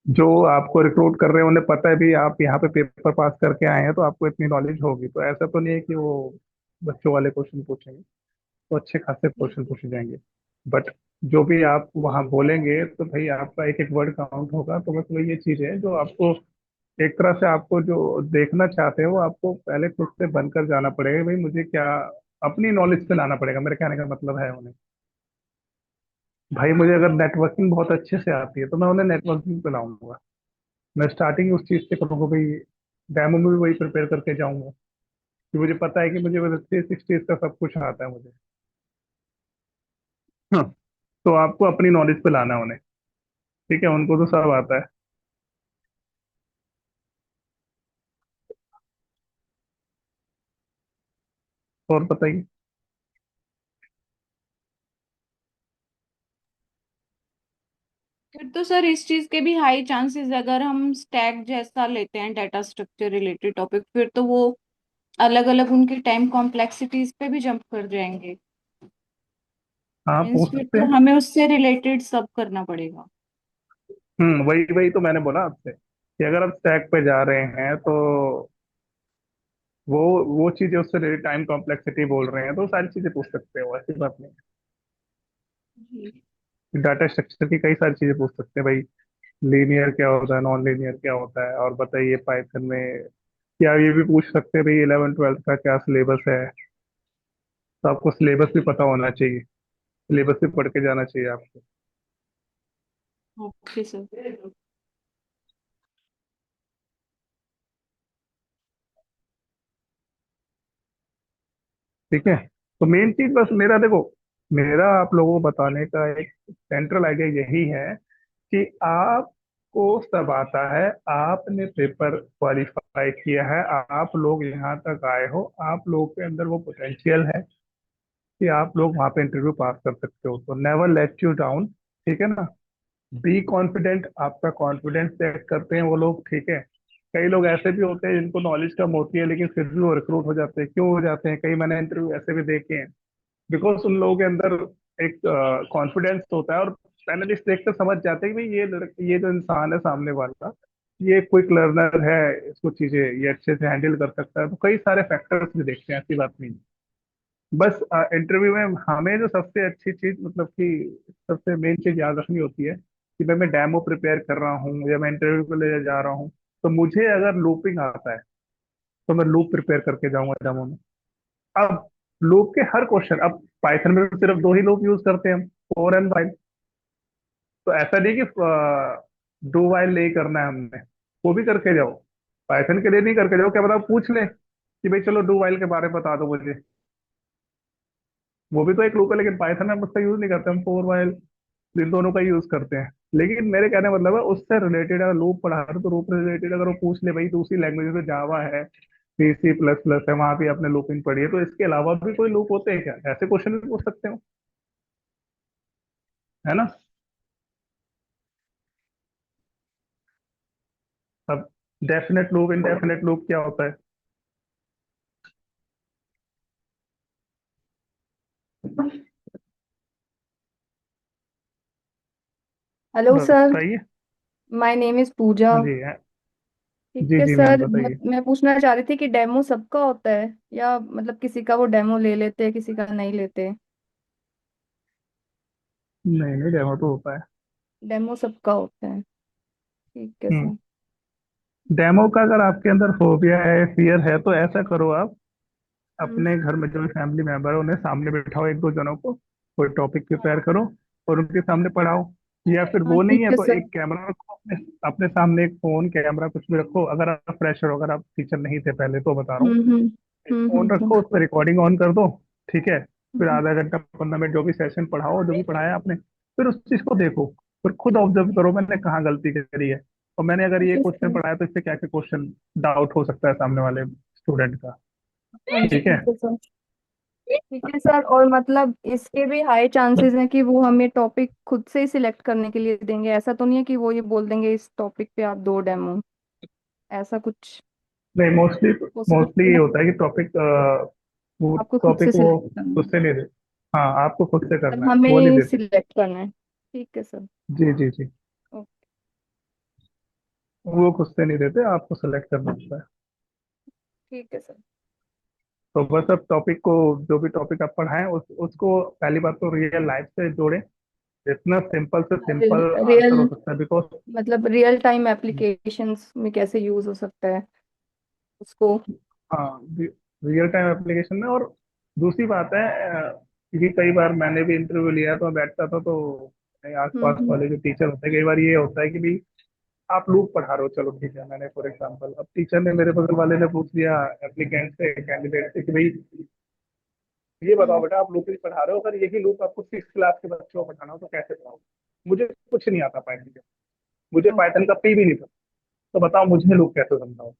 जो आपको रिक्रूट कर रहे हैं उन्हें पता है भी आप यहाँ पे पेपर पास करके आए हैं, तो आपको इतनी नॉलेज होगी, तो ऐसा तो नहीं है कि वो बच्चों वाले क्वेश्चन पूछेंगे, तो अच्छे खासे क्वेश्चन पूछे जाएंगे। बट जो भी आप वहाँ बोलेंगे तो भाई आपका एक एक वर्ड काउंट होगा, तो बस वही ये चीज़ है जो आपको एक तरह से आपको जो देखना चाहते हैं वो आपको पहले खुद से बनकर जाना पड़ेगा, भाई मुझे क्या अपनी नॉलेज पे लाना पड़ेगा, मेरे कहने का मतलब है उन्हें। भाई मुझे अगर नेटवर्किंग बहुत अच्छे से आती है तो मैं उन्हें नेटवर्किंग पे लाऊंगा, मैं स्टार्टिंग उस चीज़ से करूँगा भाई, डेमो में भी वही प्रिपेयर करके जाऊंगा कि मुझे पता है कि मुझे 360 का सब कुछ आता है मुझे। हाँ, तो आपको अपनी नॉलेज पे लाना है उन्हें, ठीक है, उनको तो सब आता है। और बताइए। फिर तो सर इस चीज के भी हाई चांसेस, अगर हम स्टैक जैसा लेते हैं डाटा स्ट्रक्चर रिलेटेड टॉपिक, फिर तो वो अलग अलग उनकी टाइम कॉम्प्लेक्सिटीज पे भी जंप कर जाएंगे। हाँ मीन्स पूछ फिर सकते तो हैं। हमें उससे रिलेटेड सब करना पड़ेगा। वही वही तो मैंने बोला आपसे कि अगर आप स्टैक पे जा रहे हैं तो वो वो चीजें उससे रिलेटेड टाइम कॉम्प्लेक्सिटी बोल रहे हैं तो सारी चीजें पूछ सकते हो, ऐसी बात नहीं जी। है। डाटा स्ट्रक्चर की कई सारी चीजें पूछ सकते हैं भाई, लीनियर क्या होता है, नॉन लीनियर क्या होता है, और बताइए पाइथन में क्या, ये भी पूछ सकते हैं भाई 11 12 का क्या सिलेबस है। तो आपको सिलेबस भी पता होना चाहिए, सिलेबस भी पढ़ के जाना चाहिए आपको। Okay sir. ठीक है, तो मेन चीज बस मेरा देखो, मेरा आप लोगों को बताने का एक सेंट्रल आइडिया यही है कि आपको सब आता है, आपने पेपर क्वालिफाई किया है, आप लोग यहाँ तक आए हो, आप लोगों के अंदर वो पोटेंशियल है कि आप लोग वहाँ पे इंटरव्यू पास कर सकते हो, तो नेवर लेट यू डाउन। ठीक है ना, बी कॉन्फिडेंट, आपका कॉन्फिडेंस चेक करते हैं वो लोग, ठीक है। कई लोग ऐसे भी होते हैं जिनको नॉलेज कम होती है लेकिन फिर भी वो रिक्रूट हो जाते हैं, क्यों हो जाते हैं, कई मैंने इंटरव्यू ऐसे भी देखे हैं। बिकॉज उन लोगों के अंदर एक कॉन्फिडेंस होता है, और पैनलिस्ट देखकर समझ जाते हैं कि भाई ये जो इंसान है सामने वाला, ये क्विक लर्नर है, इसको चीजें ये अच्छे से हैंडल कर सकता है, तो कई सारे फैक्टर्स भी देखते हैं, ऐसी बात नहीं है। बस इंटरव्यू में हमें जो सबसे अच्छी चीज मतलब कि सबसे मेन चीज याद रखनी होती है कि भाई मैं डेमो प्रिपेयर कर रहा हूँ या मैं इंटरव्यू को ले जा रहा हूँ, तो मुझे अगर लूपिंग आता है तो मैं लूप प्रिपेयर करके जाऊंगा डेमो में। अब लूप के हर क्वेश्चन, अब पाइथन में सिर्फ दो ही लूप यूज करते हैं हम, फॉर एंड वाइल। तो ऐसा नहीं कि डू वाइल नहीं करना है हमने, वो भी करके जाओ। पाइथन के लिए नहीं करके जाओ, क्या पता पूछ ले कि भाई चलो डू वाइल के बारे में बता दो मुझे, वो भी तो एक लूप है, लेकिन पाइथन में हम उसका यूज नहीं करते, हम फॉर वाइल इन दोनों का यूज करते हैं। लेकिन मेरे कहने का मतलब है उससे रिलेटेड अगर लूप पढ़ा रहे हो तो लूप से रिलेटेड अगर वो पूछ ले भाई दूसरी लैंग्वेज में जावा है, C++ है, वहां भी आपने लूपिंग पढ़ी है, तो इसके अलावा भी कोई लूप होते हैं क्या, ऐसे क्वेश्चन भी पूछ सकते हो, है ना। अब डेफिनेट लूप इनडेफिनेट लूप क्या होता है। हेलो सर, बताइए। माय नेम इज पूजा। हाँ जी ठीक जी है जी मैम सर, बताइए। मैं पूछना चाह रही थी कि डेमो सबका होता है या मतलब किसी का वो डेमो ले लेते हैं, किसी का नहीं लेते? नहीं नहीं, डेमो तो होता है। डेमो सबका होता है, ठीक है हम्म। सर। डेमो का अगर आपके अंदर फोबिया है, फियर है, तो ऐसा करो आप हम्म, अपने घर में जो भी फैमिली मेंबर है उन्हें सामने बिठाओ, एक दो जनों को, कोई टॉपिक प्रिपेयर करो और उनके सामने पढ़ाओ। या फिर हाँ वो नहीं ठीक है है तो सर। एक कैमरा रखो अपने सामने, एक फोन कैमरा कुछ भी रखो। अगर आप फ्रेशर हो, अगर आप टीचर नहीं थे पहले तो बता रहा हूँ, हम्म हम्म एक फोन सर। रखो, उस पर रिकॉर्डिंग ऑन कर दो। ठीक है। फिर हम्म, आधा घंटा 15 मिनट जो भी सेशन पढ़ाओ, जो भी पढ़ाया आपने, फिर उस चीज को देखो। फिर खुद ऑब्जर्व करो मैंने कहाँ गलती करी है, और मैंने अगर ठीक ये है क्वेश्चन सर। पढ़ाया तो इससे क्या क्या क्वेश्चन डाउट हो सकता है सामने वाले स्टूडेंट का। हाँ जी ठीक है। ठीक है सर। ठीक है सर, और मतलब इसके भी हाई चांसेस हैं कि वो हमें टॉपिक खुद से ही सिलेक्ट करने के लिए देंगे, ऐसा तो नहीं है कि वो ये बोल देंगे इस टॉपिक पे आप दो डेमो, ऐसा कुछ नहीं, मोस्टली मोस्टली पॉसिबिलिटी ये है? होता है कि टॉपिक, वो आपको खुद से टॉपिक वो सिलेक्ट करना खुद है, से नहीं दे। हाँ, आपको खुद से मतलब करना है, वो नहीं हमें देते। सिलेक्ट करना है, ठीक है सर। जी जी जी। ओके, वो खुद से नहीं देते, आपको सेलेक्ट करना होता है। ठीक है सर। तो बस अब टॉपिक को, जो भी टॉपिक आप पढ़ाएं उसको पहली बात तो रियल लाइफ से जोड़ें। जितना सिंपल से सिंपल आंसर रियल हो सकता है, बिकॉज मतलब रियल टाइम एप्लीकेशंस में कैसे यूज हो सकता है उसको? हाँ, रियल टाइम एप्लीकेशन में। और दूसरी बात है, क्योंकि कई बार मैंने भी इंटरव्यू लिया तो मैं बैठता था, तो मेरे आस पास हम्म। वाले जो टीचर होते हैं, कई बार ये होता है कि भाई आप लोग पढ़ा रहे हो, चलो ठीक है, मैंने फॉर एग्जांपल, अब टीचर ने, मेरे बगल वाले ने पूछ लिया एप्लीकेंट से, कैंडिडेट से कि भाई ये बताओ हम्म, बेटा, आप लूप ही पढ़ा रहे हो, अगर यही लूप आपको 6 क्लास के बच्चों को पढ़ाना हो तो कैसे पढ़ाओ? मुझे कुछ नहीं आता पाइथन का, मुझे पाइथन का पी भी नहीं पता, तो बताओ मुझे लूप कैसे समझाओ?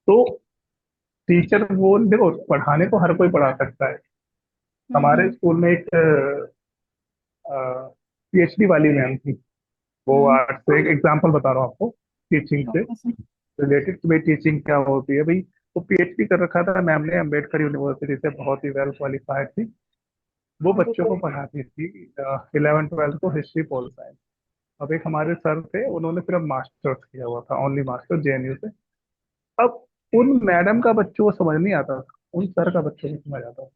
तो टीचर वो देखो, पढ़ाने को हर कोई पढ़ा सकता है। हमारे हम्म स्कूल में एक पीएचडी वाली मैम थी, वो हम्म, आर्ट से, एक एग्जांपल बता रहा हूँ आपको टीचिंग से ओके सर। रिलेटेड, कि भाई टीचिंग क्या होती है भाई। वो पीएचडी कर रखा था मैम ने, अम्बेडकर यूनिवर्सिटी से, बहुत ही वेल क्वालिफाइड थी। वो हाँ जी बच्चों सर। को पढ़ाती थी 11th 12th को, हिस्ट्री पॉल साइंस। अब एक हमारे सर थे, उन्होंने सिर्फ मास्टर्स किया हुआ था, ओनली मास्टर, जेएनयू से। अब उन मैडम का बच्चों को समझ नहीं आता था, उन सर का बच्चों को समझ आता था,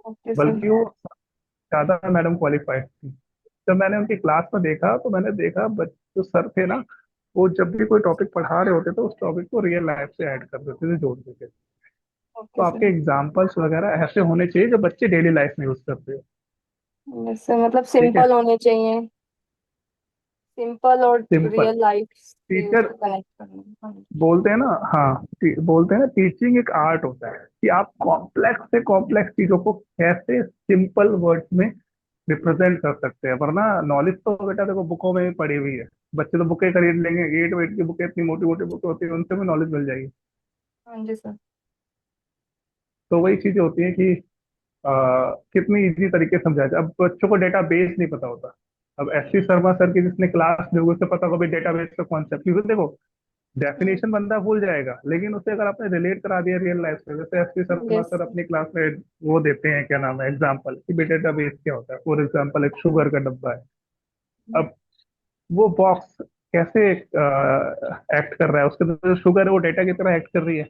ओके सर। बल्कि वो ज्यादा मैडम क्वालिफाइड थी। जब मैंने उनकी क्लास में देखा तो मैंने देखा जो सर थे ना, वो जब भी कोई टॉपिक पढ़ा रहे होते थे उस टॉपिक को रियल लाइफ से ऐड कर देते थे, जोड़ देते थे। तो ओके आपके सर। एग्जाम्पल्स वगैरह ऐसे होने चाहिए जो बच्चे डेली लाइफ में यूज करते हो। वैसे मतलब ठीक है। सिंपल होने चाहिए, सिंपल और सिंपल। रियल लाइफ से टीचर उसको कनेक्ट करना। हाँ जी। बोलते हैं ना, हाँ, बोलते हैं ना, टीचिंग एक आर्ट होता है कि आप कॉम्प्लेक्स से कॉम्प्लेक्स चीजों को कैसे सिंपल वर्ड्स में रिप्रेजेंट कर सकते हैं। वरना नॉलेज तो बेटा देखो बुकों में ही पड़ी हुई है, बच्चे तो बुकें खरीद लेंगे, 8 वेट की बुकें, इतनी मोटी मोटी बुकें होती है, उनसे भी नॉलेज मिल जाएगी। हाँ जी सर। तो वही चीजें होती है कि आ, कितनी इजी तरीके से समझाया जाए। अब बच्चों को डेटा बेस नहीं पता होता। अब एस सी शर्मा सर की जिसने क्लास ली होगी उसे पता होगा डेटा बेस का कॉन्सेप्ट, क्योंकि देखो डेफिनेशन बंदा भूल जाएगा, लेकिन उसे अगर आपने रिलेट करा दिया रियल लाइफ से, जैसे S P Sharma yes sir sir. अपनी क्लास में वो देते हैं, क्या नाम है, एग्जाम्पल कि डेटा बेस क्या होता है। फॉर एग्जाम्पल एक शुगर का डब्बा है। अब वो बॉक्स कैसे एक्ट कर रहा है, उसके अंदर जो शुगर है वो डेटा की तरह एक्ट कर रही है,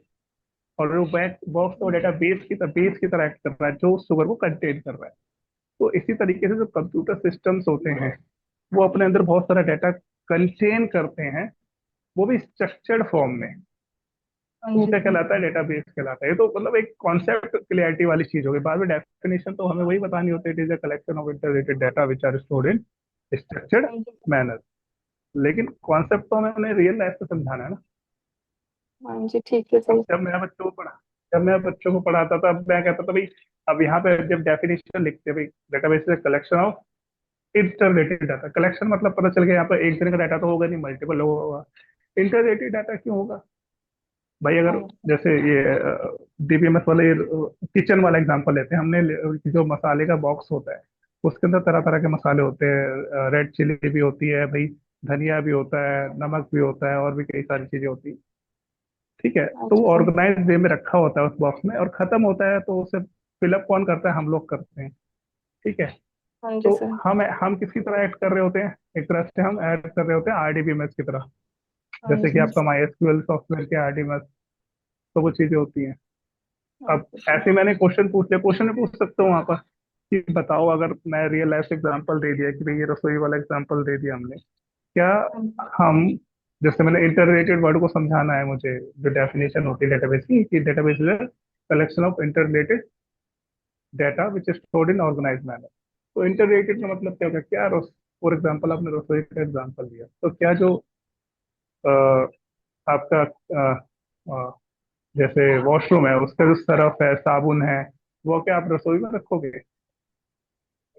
और वो बैक बॉक्स तो डेटा बेस की तरह एक्ट कर रहा है जो शुगर को कंटेन कर रहा है। तो इसी तरीके से जो कंप्यूटर सिस्टम्स होते हैं वो अपने अंदर बहुत सारा डेटा कंटेन करते हैं, वो भी स्ट्रक्चर्ड फॉर्म में। हाँ वो जी क्या सर। कहलाता है, डेटाबेस कहलाता है। ये तो मतलब एक कॉन्सेप्ट क्लियरिटी वाली चीज होगी, बाद में डेफिनेशन तो हमें वही बतानी होती है, it is a collection of interrelated data which are stored in structured हाँ जी। मैनर। लेकिन कॉन्सेप्ट तो हमें उन्हें रियल लाइफ से समझाना है ना। हाँ जी ठीक है अब सर। जब मैं बच्चों को पढ़ाता था, अब मैं कहता था भाई, अब यहाँ पे जब डेफिनेशन लिखते हैं भाई, database is collection of interrelated data. Collection मतलब पता चल गया यहाँ पर एक जन का डाटा तो होगा नहीं, मल्टीपल होगा। इंटररेटेड डाटा क्यों होगा भाई? अगर हाँ जी। जैसे ये डीबीएमएस वाले किचन वाला एग्जांपल लेते हैं हमने, जो मसाले का बॉक्स होता है उसके अंदर तरह तरह के मसाले होते हैं, रेड चिली भी होती है भाई, धनिया भी होता है, नमक भी होता है, और भी कई सारी चीजें होती है। ठीक है। हाँ तो जी वो सर। ऑर्गेनाइज वे में रखा होता है उस बॉक्स में, और खत्म होता है तो उसे फिलअप कौन करता है? हम लोग करते हैं। ठीक है। हाँ जी तो सर। हम किसकी तरह ऐड कर रहे होते हैं, एक तरह से हम ऐड कर रहे होते हैं आरडीबीएमएस की तरह। हाँ जैसे कि जी। आपका माई एसक्यूएल सॉफ्टवेयर के आरडीबीएमएस, तो वो चीजें होती हैं। अब ओके सर। ऐसे मैंने क्वेश्चन पूछ लिया, क्वेश्चन में पूछ सकता हूँ वहां पर कि बताओ, अगर मैं रियल लाइफ एग्जांपल दे दिया कि भाई ये रसोई वाला एग्जांपल दे दिया हमने, क्या हम, जैसे मैंने इंटररिलेटेड वर्ड को समझाना है मुझे, जो डेफिनेशन होती है डेटाबेस की, कि database is a collection of interrelated data which is stored in organize manner. तो इंटररिलेटेड का मतलब क्या होगा, क्या, फॉर एग्जाम्पल आपने रसोई का एग्जाम्पल दिया, तो क्या जो अ, आपका अ, जैसे वॉशरूम है, उसका जो सरफ है, साबुन है, वो क्या आप रसोई में रखोगे?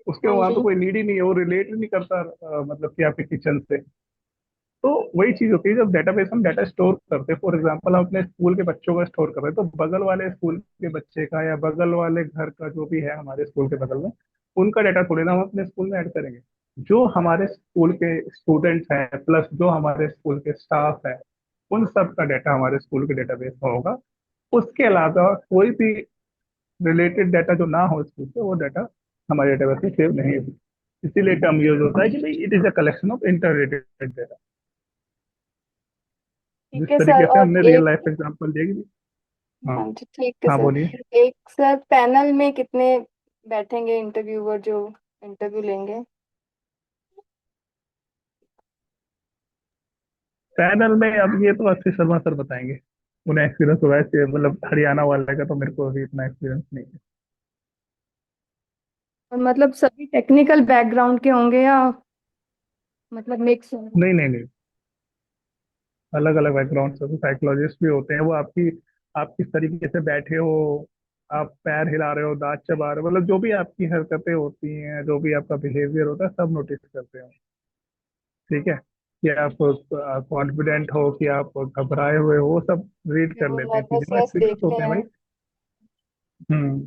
उसके हाँ वहां तो जी। कोई नीड ही नहीं है, वो रिलेट ही नहीं करता मतलब कि आपके किचन से। तो वही चीज होती है, जब डेटाबेस हम डाटा स्टोर करते हैं, फॉर एग्जांपल हम अपने स्कूल के बच्चों का स्टोर कर रहे हैं, तो बगल वाले स्कूल के बच्चे का या बगल वाले घर का जो भी है हमारे स्कूल के बगल में, उनका डाटा थोड़ी ना हम अपने स्कूल में ऐड करेंगे। जो हमारे स्कूल के स्टूडेंट्स हैं प्लस जो हमारे स्कूल के स्टाफ है, उन सब का डाटा हमारे स्कूल के डेटाबेस में होगा। उसके अलावा कोई भी रिलेटेड डाटा जो ना हो स्कूल से, वो डाटा हमारे डेटाबेस में सेव नहीं होगी। इसीलिए टर्म यूज होता है कि भाई it is a collection of inter related data. जिस ठीक है सर। तरीके से और हमने रियल एक, लाइफ एग्जांपल देगी। हाँ। हाँ जी ठीक है हाँ सर। बोलिए। एक सर, पैनल में कितने बैठेंगे इंटरव्यूअर जो इंटरव्यू लेंगे? पैनल में अब ये तो अक्षय शर्मा सर बताएंगे, उन्हें एक्सपीरियंस हुआ है, मतलब हरियाणा वाले का तो मेरे को अभी इतना एक्सपीरियंस नहीं है। और मतलब सभी टेक्निकल बैकग्राउंड के होंगे या मतलब मिक्स होंगे? नहीं नहीं नहीं, अलग अलग बैकग्राउंड से साइकोलॉजिस्ट भी होते हैं, वो आपकी, आप किस तरीके से बैठे हो, आप पैर हिला रहे हो, दांत चबा रहे हो, मतलब जो भी आपकी हरकतें होती हैं, जो भी आपका बिहेवियर होता है, सब नोटिस करते हैं। ठीक है, कि आप कॉन्फिडेंट हो कि आप घबराए हुए हो, वो सब रीड फिर कर वो लेते हैं, तीनों नर्वसनेस एक्सपीरियंस देखते होते हैं भाई। हैं। हम्म।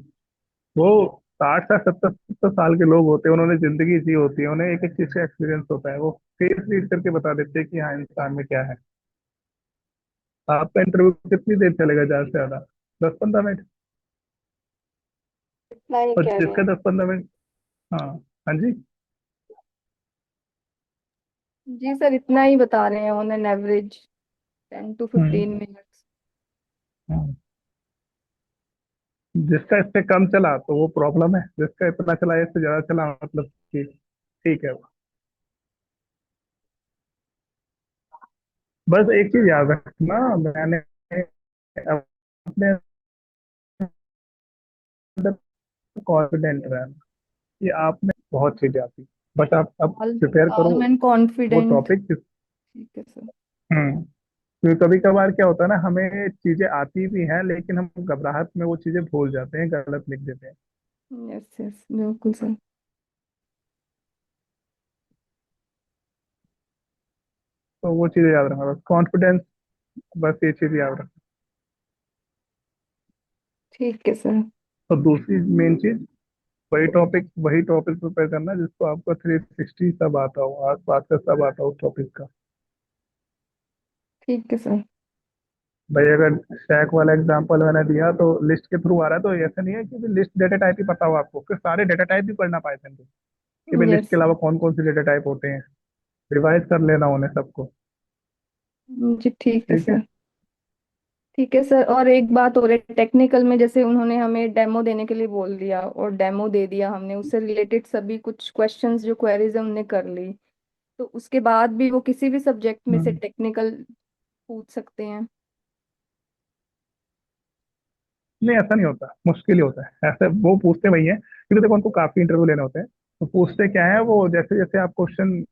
वो 60 से 70 साल के लोग होते हैं, उन्होंने जिंदगी जी होती है, उन्हें एक एक चीज का एक्सपीरियंस होता है, वो फेस रीड करके बता देते हैं कि हाँ इंसान में क्या है। आपका इंटरव्यू कितनी देर चलेगा, ज्यादा से ज्यादा 10-15 मिनट। इतना ही और कह रहे जिसका हैं? 10-15 मिनट, हाँ, हाँ जी, जी सर, इतना ही बता रहे हैं on an average 10 to 15 minutes. Hmm. जिसका इससे कम चला तो वो प्रॉब्लम है, जिसका इतना चला इससे ज्यादा चला मतलब कि ठीक है। बस एक चीज याद रखना, मैंने अपने अंदर कॉन्फिडेंट रहना कि आप में बहुत चीजें आती, बट आप अब ऑल प्रिपेयर करो ऑल मैन वो कॉन्फिडेंट। टॉपिक। ठीक है सर। हम्म। क्योंकि कभी कभार क्या होता है ना, हमें चीजें आती भी हैं लेकिन हम घबराहट में वो चीजें भूल जाते हैं, गलत लिख देते हैं। यस यस, बिल्कुल सर। तो वो चीजें याद रखना, बस कॉन्फिडेंस, बस ये चीज याद रखना। ठीक है सर। तो दूसरी मेन चीज, वही टॉपिक प्रिपेयर करना जिसको आपको 360 सब आता हो, आस पास का सब आता हो उस टॉपिक का। ठीक है सर। भाई अगर स्टैक वाला एग्जांपल मैंने दिया तो लिस्ट के थ्रू आ रहा है, तो ऐसा नहीं है कि लिस्ट डेटा टाइप ही पता हो आपको, फिर सारे डेटा टाइप भी पढ़ना पाइथन के, कि भाई लिस्ट यस। के अलावा कौन कौन से डेटा टाइप होते हैं, रिवाइज कर लेना उन्हें सबको। जी ठीक है ठीक है। सर। ठीक है सर, और एक बात और है, टेक्निकल में जैसे उन्होंने हमें डेमो देने के लिए बोल दिया और डेमो दे दिया हमने, उससे रिलेटेड सभी कुछ क्वेश्चंस जो क्वेरीज है उनने कर ली, तो उसके बाद भी वो किसी भी सब्जेक्ट में से हम्म। टेक्निकल पूछ सकते हैं? नहीं ऐसा नहीं होता, मुश्किल ही होता है ऐसे, वो पूछते वही है क्योंकि देखो उनको काफी इंटरव्यू लेने होते हैं। तो पूछते क्या है, वो जैसे जैसे आप क्वेश्चन,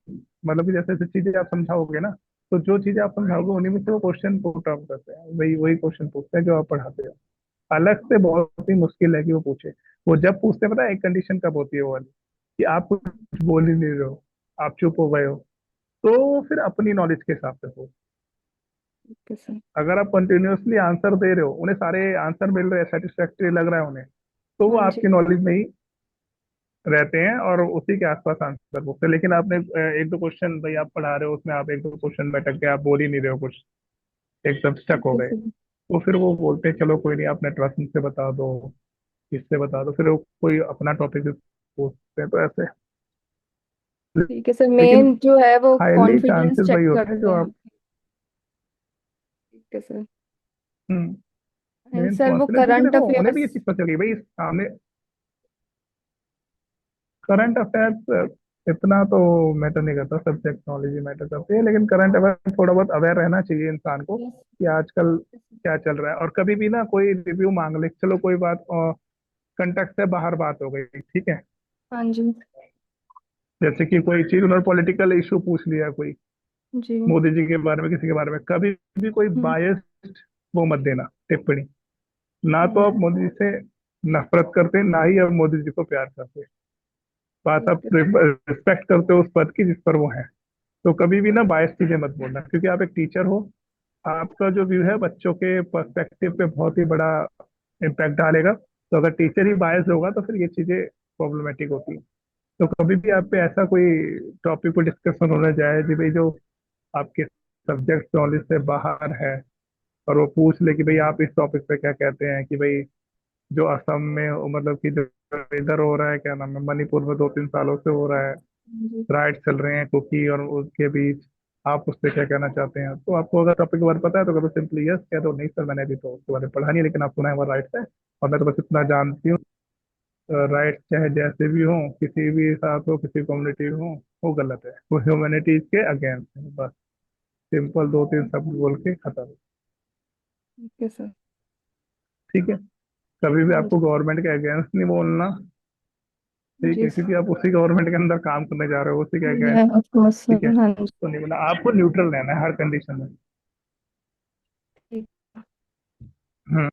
मतलब कि जैसे जैसे चीजें आप समझाओगे ना, तो जो चीजें आप समझाओगे उन्हीं में से वो क्वेश्चन पुट आउट करते हैं, वही वही क्वेश्चन पूछते हैं जो आप पढ़ाते हो। अलग से बहुत ही मुश्किल है कि वो पूछे। वो जब पूछते हैं पता है एक कंडीशन कब होती है वो वाली, कि आप कुछ बोल ही नहीं रहे हो, आप चुप हो गए हो, तो फिर अपनी नॉलेज के हिसाब से पूछ। ठीक है सर। अगर आप कंटिन्यूअसली आंसर दे रहे हो, उन्हें सारे आंसर मिल रहे हैं, सेटिस्फैक्टरी लग रहा है उन्हें, तो वो हाँ जी। आपकी नॉलेज में ही रहते हैं और उसी के आसपास आंसर पूछते हैं। लेकिन आपने एक दो क्वेश्चन भाई आप पढ़ा रहे हो, उसमें आप एक दो क्वेश्चन में अटक गए, आप बोल ही नहीं रहे हो कुछ, एकदम स्टक ठीक हो है गए, सर। तो फिर वो बोलते हैं चलो कोई नहीं, आपने ट्रस्ट से बता दो, किससे बता दो, फिर वो कोई अपना टॉपिक पूछते हैं, तो ऐसे। ठीक है सर, लेकिन मेन जो है वो हाईली कॉन्फिडेंस चांसेस चेक वही होते हैं करते जो हैं। आप। ठीक है सर। एंड मेन सर वो कॉन्फिडेंस, क्योंकि करंट देखो उन्हें भी ये अफेयर्स। चीज पता चली भाई सामने करंट अफेयर्स इतना तो मैटर नहीं करता, सब टेक्नोलॉजी मैटर करती है, लेकिन करंट अफेयर थोड़ा बहुत अवेयर रहना चाहिए इंसान को कि आजकल क्या चल रहा है। और कभी भी ना कोई रिव्यू मांग ले, चलो कोई बात कंटेक्ट से बाहर बात हो गई, ठीक है, हाँ जी। जैसे कि कोई चीज उन्होंने पॉलिटिकल इशू पूछ लिया, कोई जी। मोदी जी के बारे में, किसी के बारे में, कभी भी कोई हम्म। बायस्ड वो मत देना टिप्पणी। ना तो हाँ आप जी। मोदी जी से नफरत करते, ना ही आप मोदी जी को प्यार करते। बात आप ठीक है। रिस्पेक्ट करते हो उस पद की जिस पर वो है। तो कभी भी ना बायस चीजें मत बोलना, क्योंकि आप एक टीचर हो। आपका जो व्यू है बच्चों के पर्सपेक्टिव पे बहुत ही बड़ा इम्पैक्ट डालेगा। तो अगर टीचर ही बायस होगा तो फिर ये चीजें प्रॉब्लमेटिक होती है। तो कभी भी आप पे ऐसा कोई टॉपिक को डिस्कशन होने जाए जी भाई जो आपके सब्जेक्ट नॉलेज से बाहर है, और वो पूछ ले कि भाई आप इस टॉपिक पे क्या कहते हैं, कि भाई जो असम में मतलब कि जो इधर हो रहा है, क्या नाम है, मणिपुर में 2-3 सालों से हो रहा है, जी। राइट चल रहे हैं कुकी और उसके बीच, आप उस पर क्या कहना चाहते हैं। तो आपको अगर टॉपिक के बारे में पता है तो कभी सिंपली यस कह दो, नहीं सर मैंने अभी तो उसके बारे में पढ़ा नहीं, लेकिन आप सुना है वो राइट है, और मैं तो बस इतना जानती हूँ, राइट चाहे जैसे भी हो, किसी भी साथ हो, किसी कम्युनिटी हो, वो गलत है, वो ह्यूमैनिटीज के अगेंस्ट है, बस सिंपल 2-3 शब्द बोल के खत्म। ठीक है सर। ठीक है, कभी भी हाँ आपको जी। गवर्नमेंट के अगेंस्ट नहीं बोलना। ठीक जी है, सर। क्योंकि आप उसी गवर्नमेंट के अंदर काम करने जा रहे हो, उसी के अगेंस्ट। ऑफ कोर्स ठीक है, सर, हाँ जी। तो नहीं बोला, आपको न्यूट्रल रहना है हर कंडीशन में। ठीक। हम्म।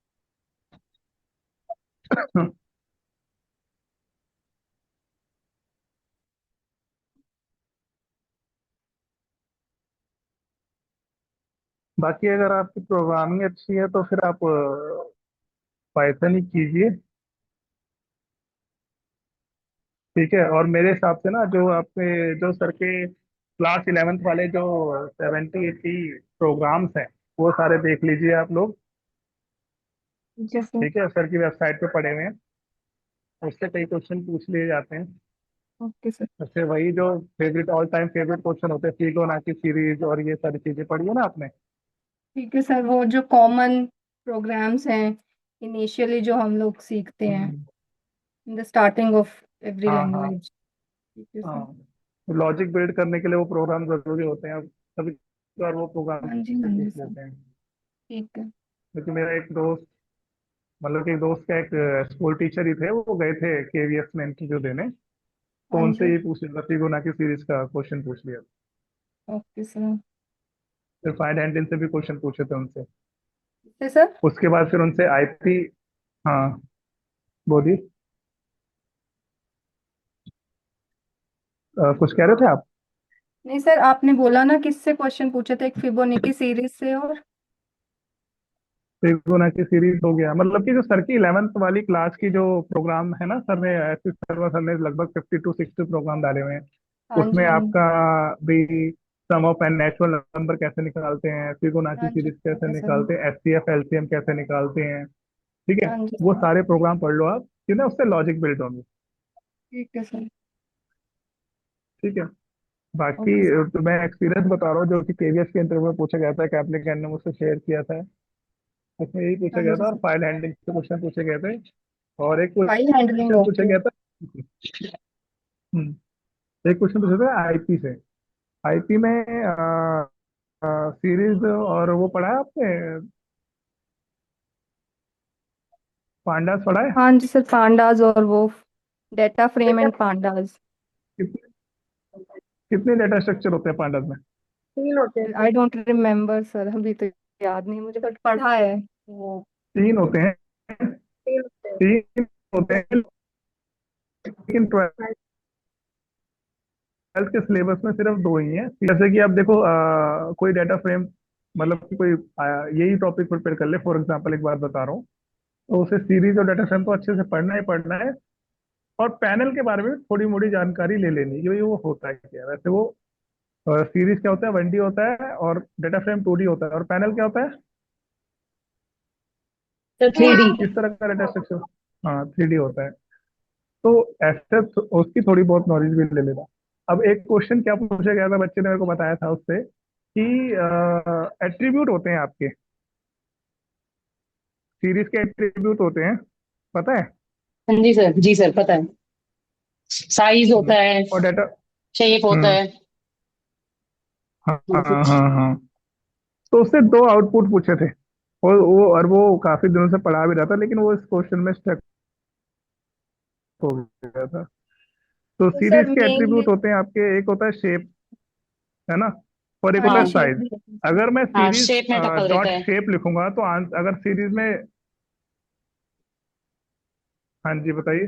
बाकी अगर आपकी प्रोग्रामिंग अच्छी है तो फिर आप पाइथन ही कीजिए। ठीक है, और मेरे हिसाब से ना जो आपके जो सर के क्लास 11th वाले जो 70-80 प्रोग्राम्स हैं, वो सारे देख लीजिए आप लोग। ठीक है सर। ठीक है, सर की वेबसाइट पे पड़े हुए हैं, उससे कई क्वेश्चन पूछ लिए जाते हैं। Okay sir. जैसे वही जो favourite all time favourite question होते हैं, फिबोनाची सीरीज और ये सारी चीजें पढ़ी है ना आपने। ठीक है सर, वो जो कॉमन प्रोग्राम्स हैं इनिशियली जो हम लोग सीखते हैं hmm, in the starting of every हाँ हाँ लैंग्वेज। ठीक है सर। हाँ, लॉजिक बिल्ड करने के लिए वो प्रोग्राम जरूरी होते हैं। कभी कभार वो प्रोग्राम हाँ जी, से हाँ जी पूछ सर। लेते हैं। ठीक है। क्योंकि मेरा एक दोस्त, मतलब कि एक दोस्त का एक स्कूल टीचर ही थे, वो गए थे केवीएस में इंटरव्यू देने, तो हाँ उनसे जी। ये पूछ लिया था, फिबोनाची सीरीज का क्वेश्चन पूछ लिया। Okay sir. फिर फाइव हैंडल से भी क्वेश्चन पूछे थे उनसे। ठीक है सर। उसके बाद फिर उनसे आईपी। हाँ, बोलिए, कुछ कह रहे थे आप। नहीं सर, आपने बोला ना किससे क्वेश्चन पूछे थे, एक फिबोनाची सीरीज से और। फिबोनाची सीरीज हो गया, मतलब कि जो सर की 11th वाली क्लास की जो प्रोग्राम है ना, सर ने ऐसे सर ने लगभग 50-60 प्रोग्राम डाले हुए हैं। हाँ जी, उसमें हाँ जी। आपका भी सम ऑफ एंड नेचुरल नंबर कैसे निकालते हैं, फिबोनाची हाँ जी, सीरीज ठीक कैसे है सर। निकालते हैं, एचसीएफ एलसीएम कैसे निकालते हैं। ठीक है, हाँ जी वो सर। सारे प्रोग्राम पढ़ लो आप, कि ना उससे लॉजिक बिल्ड होंगे। ठीक है सर। ठीक है, बाकी ओके सर। तो मैं एक्सपीरियंस बता रहा हूँ जो कि केवीएस के इंटरव्यू में पूछा गया था, एक एप्लीकेंट ने मुझसे शेयर किया था। उसमें यही पूछा हाँ गया जी था, और सर। फाइल हैंडलिंग से क्वेश्चन पूछे गए थे, और एक फाइल हैंडलिंग, क्वेश्चन पूछा ओके। गया था। एक क्वेश्चन पूछा था आईपी से। आईपी में सीरीज और वो पढ़ा है आपने, पांडास पढ़ा है। हाँ जी सर, पांडाज और वो डेटा फ्रेम एंड पांडाज। कितने कितने डेटा स्ट्रक्चर होते हैं पांडास में। 3 होते हैं sir. I don't remember sir, अभी तो याद नहीं मुझे, बट पढ़ा है वो। 3 होते हैं। 3 होते हैं। 3 होते हैं, लेकिन ट्वेल्थ के सिलेबस में सिर्फ 2 ही हैं। जैसे कि आप देखो, कोई डाटा फ्रेम, मतलब कि कोई यही टॉपिक प्रिपेयर कर ले, फॉर एग्जांपल एक बात बता रहा हूँ, तो उसे सीरीज और डाटा फ्रेम तो अच्छे से पढ़ना ही पढ़ना है, और पैनल के बारे में थोड़ी मोड़ी जानकारी ले लेनी, क्योंकि वो होता है क्या वैसे वो सीरीज क्या होता है, 1D होता है, और डाटा फ्रेम 2D होता है, और पैनल क्या होता है, तो 3D। किस तरह का डाटा स्ट्रक्चर। हाँ, 3D होता है। तो ऐसे उसकी थोड़ी बहुत नॉलेज भी ले लेना। अब एक क्वेश्चन क्या पूछा गया था, बच्चे ने मेरे को बताया था उससे कि एट्रीब्यूट होते हैं आपके, सीरीज के एट्रीब्यूट होते हैं, पता है? हाँ जी सर, जी सर पता है। साइज होता है, और डाटा। शेप होता हम्म। है। हाँ हाँ हाँ हाँ। तो उससे दो आउटपुट पूछे थे, और वो काफी दिनों से पढ़ा भी रहा था, लेकिन वो इस क्वेश्चन में स्टक हो गया था। तो तो सर सीरीज के मेनली, एट्रीब्यूट होते हैं आपके, एक होता है शेप, है ना, और एक होता है हाँ हाँ शेप साइज। भी है। अगर मैं हाँ, सीरीज शेप में टपल देता डॉट है। शेप लिखूंगा तो अगर सीरीज में, हाँ जी बताइए।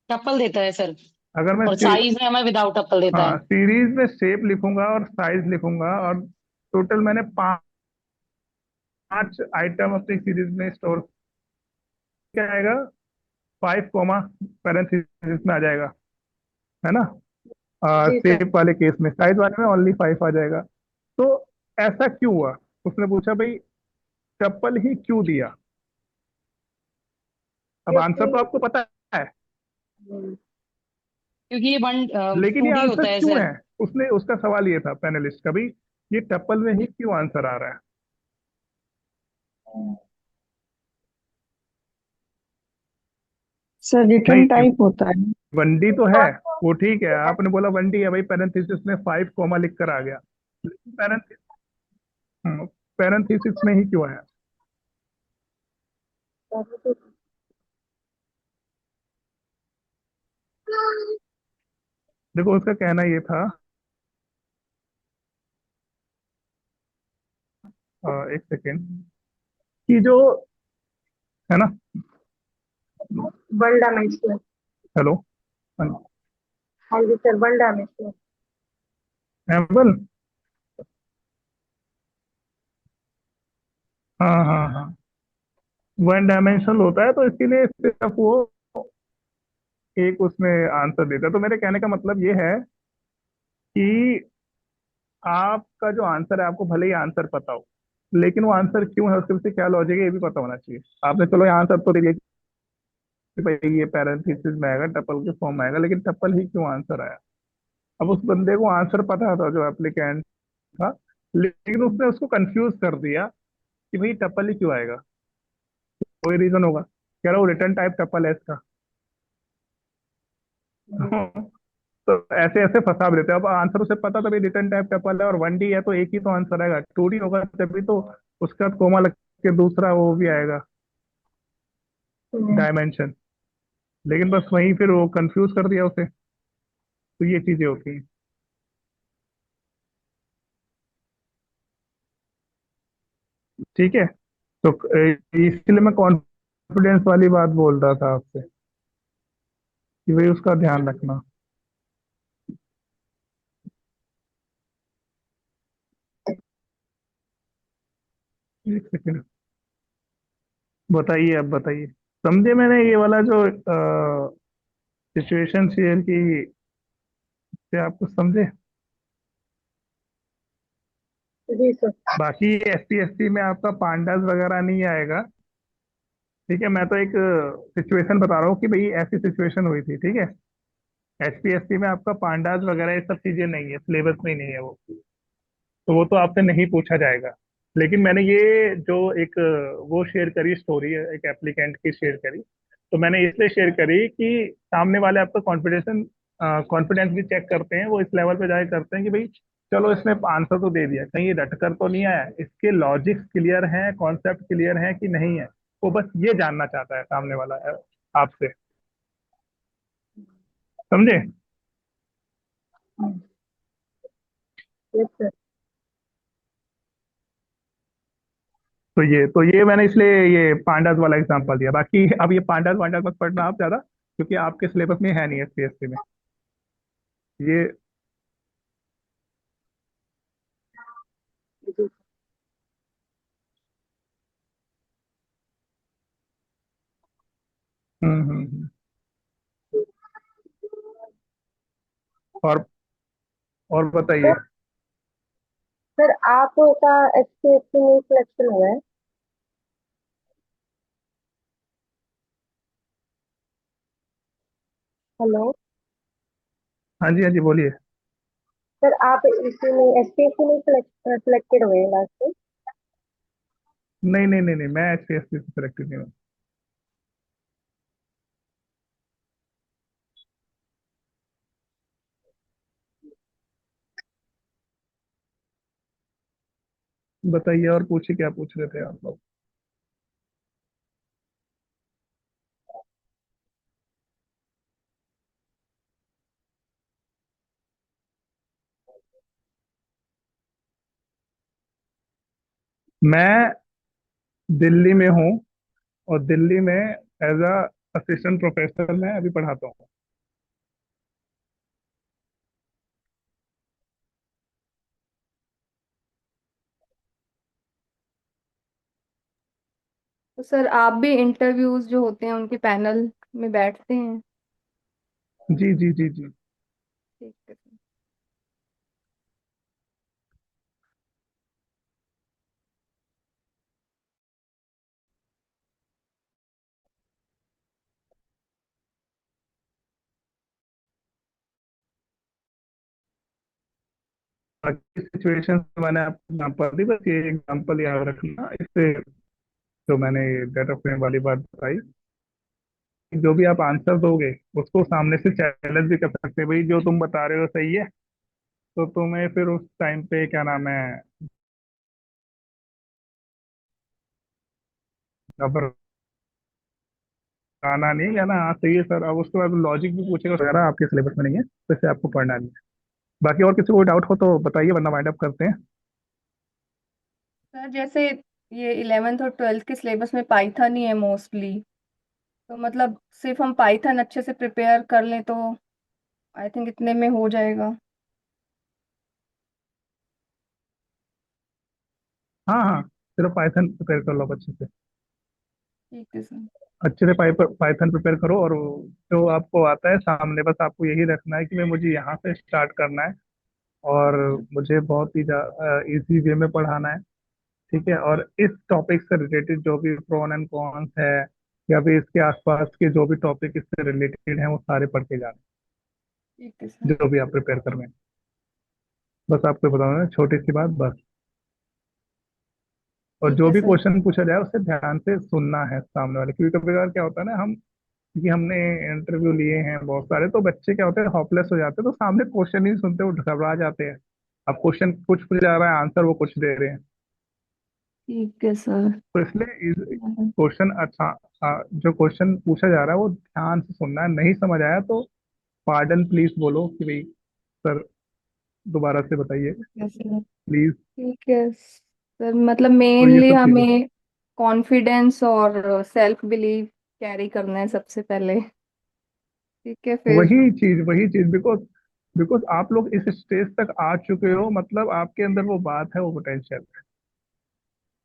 टपल देता है सर। अगर मैं और साइज में हमें विदाउट टपल देता है। हाँ, सीरीज में शेप लिखूंगा और साइज लिखूंगा, और टोटल मैंने पांच आइटम अपनी सीरीज में स्टोर, क्या आएगा, 5 पैरेंथेसिस में आ जाएगा, है ना? जी सर। शेप वाले केस में, साइज वाले में ओनली 5 आ जाएगा। तो ऐसा क्यों हुआ? उसने पूछा भाई टप्पल ही क्यों दिया। अब आंसर तो क्योंकि आपको पता है, हम्म, क्योंकि ये वन लेकिन टू ये डी आंसर होता है क्यों सर। है? उसने उसका सवाल ये था पैनलिस्ट का, भाई ये टप्पल में ही क्यों आंसर आ रहा है? सर रिटर्न नहीं, टाइप होता है। वनडी तो है, वो ठीक है, आपने बोला वनडी है भाई, पैरेंथेसिस में 5 कोमा लिख कर आ गया, लेकिन पैरेंथेसिस में ही क्यों आया? देखो उसका कहना ये था, एक सेकेंड, कि जो, है ना, वन डायमेंशनल। हेलो, हाँ जी सर, वन डायमेंशनल। एम्बल, हाँ हाँ हाँ, वन डायमेंशनल होता है, तो इसीलिए सिर्फ वो एक उसमें आंसर देता है। तो मेरे कहने का मतलब ये है कि आपका जो आंसर है, आपको भले ही आंसर पता हो, लेकिन वो आंसर क्यों है, उसके पीछे क्या लॉजिक है, ये भी पता होना चाहिए। आपने चलो ये आंसर तो दे दिया कि भाई ये पैरेंथेसिस में आएगा, टप्पल के फॉर्म में आएगा, लेकिन टप्पल ही क्यों आंसर आया? अब उस बंदे को आंसर पता था, जो एप्लीकेंट था, लेकिन उसने उसको कंफ्यूज कर दिया कि भाई टप्पल ही क्यों आएगा। कोई रीजन होगा, कह रहा वो रिटर्न टाइप टप्पल है इसका। तो ऐसे ऐसे फंसा भी देते हैं। अब आंसर उसे पता था भाई रिटर्न टाइप टप्पल है, और 1D है, तो एक ही तो आंसर आएगा, 2D होगा तभी तो उसका कोमा लग के दूसरा वो भी आएगा, डायमेंशन। लेकिन बस वहीं फिर वो कंफ्यूज कर दिया उसे। तो ये चीजें होती हैं, ठीक है। तो इसलिए मैं कॉन्फिडेंस वाली बात बोल रहा था आपसे, कि भाई उसका ध्यान रखना। एक सेकंड, बताइए, अब बताइए, समझे मैंने ये वाला जो सिचुएशन शेयर की, से आप कुछ समझे? जी सर। बाकी SPSC में आपका पांडास वगैरह नहीं आएगा, ठीक है। मैं तो एक सिचुएशन बता रहा हूँ कि भाई ऐसी सिचुएशन हुई थी, ठीक है। SPSC में आपका पांडास वगैरह ये सब चीजें नहीं है, सिलेबस में ही नहीं है वो, तो वो तो आपसे नहीं पूछा जाएगा। लेकिन मैंने ये जो एक वो शेयर करी स्टोरी, एक एप्लीकेंट की शेयर करी, तो मैंने इसलिए शेयर करी कि सामने वाले आपका कॉन्फिडेंस भी चेक करते हैं, वो इस लेवल पे जाके करते हैं कि भाई चलो इसने आंसर तो दे दिया, कहीं ये रट कर तो नहीं आया, इसके लॉजिक्स क्लियर हैं, कॉन्सेप्ट क्लियर हैं कि नहीं है। वो बस ये जानना चाहता है सामने वाला आपसे, समझे? Yes sir. तो ये मैंने इसलिए ये पांडास वाला एग्जांपल दिया। बाकी अब ये पांडास वांडास मत पढ़ना आप ज्यादा, क्योंकि आपके सिलेबस में है नहीं SPSC में ये। जी। हम्म। और बताइए। तो सर आपका HPSC में सिलेक्शन हुआ है? हेलो। हाँ जी, हाँ जी, बोलिए। सर आप इसी में एसपीएससी में सिलेक्टेड हुए लास्ट में? नहीं नहीं नहीं नहीं, मैं HPSC से सिलेक्टेड नहीं हूँ। बताइए और पूछिए, क्या पूछ रहे थे आप लोग? मैं दिल्ली में हूँ, और दिल्ली में एज अ असिस्टेंट प्रोफेसर मैं अभी पढ़ाता हूँ। तो सर आप भी इंटरव्यूज जो होते हैं उनके पैनल में बैठते हैं? जी जी जी जी। ठीक है सर। बाकी सिचुएशन मैंने आपको एग्जाम्पल दी, बस ये एग्जाम्पल याद रखना इससे। जो मैंने डेटा फ्रेम वाली बात बताई, कि जो भी आप आंसर दोगे उसको सामने से चैलेंज भी कर सकते हैं, भाई जो तुम बता रहे हो सही है, तो तुम्हें फिर उस टाइम पे क्या नाम है, घबराना नहीं है, कहना हाँ सही है सर। अब उसके बाद लॉजिक भी पूछेगा वगैरह, आपके सिलेबस में नहीं है, तो इससे आपको पढ़ना नहीं है। बाकी और किसी को डाउट हो तो बताइए, वरना वाइंड अप करते हैं। सर जैसे ये 11th और 12th के सिलेबस में पाइथन ही है मोस्टली, तो मतलब सिर्फ हम पाइथन अच्छे से प्रिपेयर कर लें तो आई थिंक इतने में हो जाएगा। हाँ हाँ, सिर्फ पाइथन प्रिपेयर कर लो अच्छे से। ठीक है सर। अच्छे से पाइथन प्रिपेयर करो, और जो आपको आता है सामने, बस आपको यही रखना है कि मैं मुझे यहाँ से स्टार्ट करना है, और मुझे बहुत ही इजी वे में पढ़ाना है। ठीक है, और इस टॉपिक से रिलेटेड जो भी प्रोन एंड कॉन्स है, या फिर इसके आसपास के जो भी टॉपिक इससे रिलेटेड हैं, वो सारे पढ़ के जाने, ठीक है सर। जो भी आप प्रिपेयर कर रहे हैं। बस आपको बताना है, छोटी सी बात बस। और ठीक जो है भी सर। क्वेश्चन पूछा जाए उसे ध्यान से सुनना है सामने वाले, क्योंकि कभी कभार क्या होता है ना, हम क्योंकि हमने इंटरव्यू लिए हैं बहुत सारे, तो बच्चे क्या होते हैं, हॉपलेस हो जाते हैं, तो सामने क्वेश्चन ही सुनते, वो घबरा जाते हैं। अब क्वेश्चन कुछ पूछा जा रहा है, आंसर वो कुछ दे रहे हैं। ठीक है सर। तो इसलिए क्वेश्चन अच्छा, जो क्वेश्चन पूछा जा रहा है वो ध्यान से सुनना है। नहीं समझ आया तो पार्डन प्लीज बोलो कि भाई सर दोबारा से बताइए ठीक है सर। प्लीज। ठीक है सर, मतलब तो ये मेनली सब चीजें, हमें कॉन्फिडेंस और सेल्फ बिलीव कैरी करना है सबसे पहले। ठीक है फिर। वही चीज बिकॉज बिकॉज आप लोग इस स्टेज तक आ चुके हो, मतलब आपके अंदर वो बात है, वो पोटेंशियल,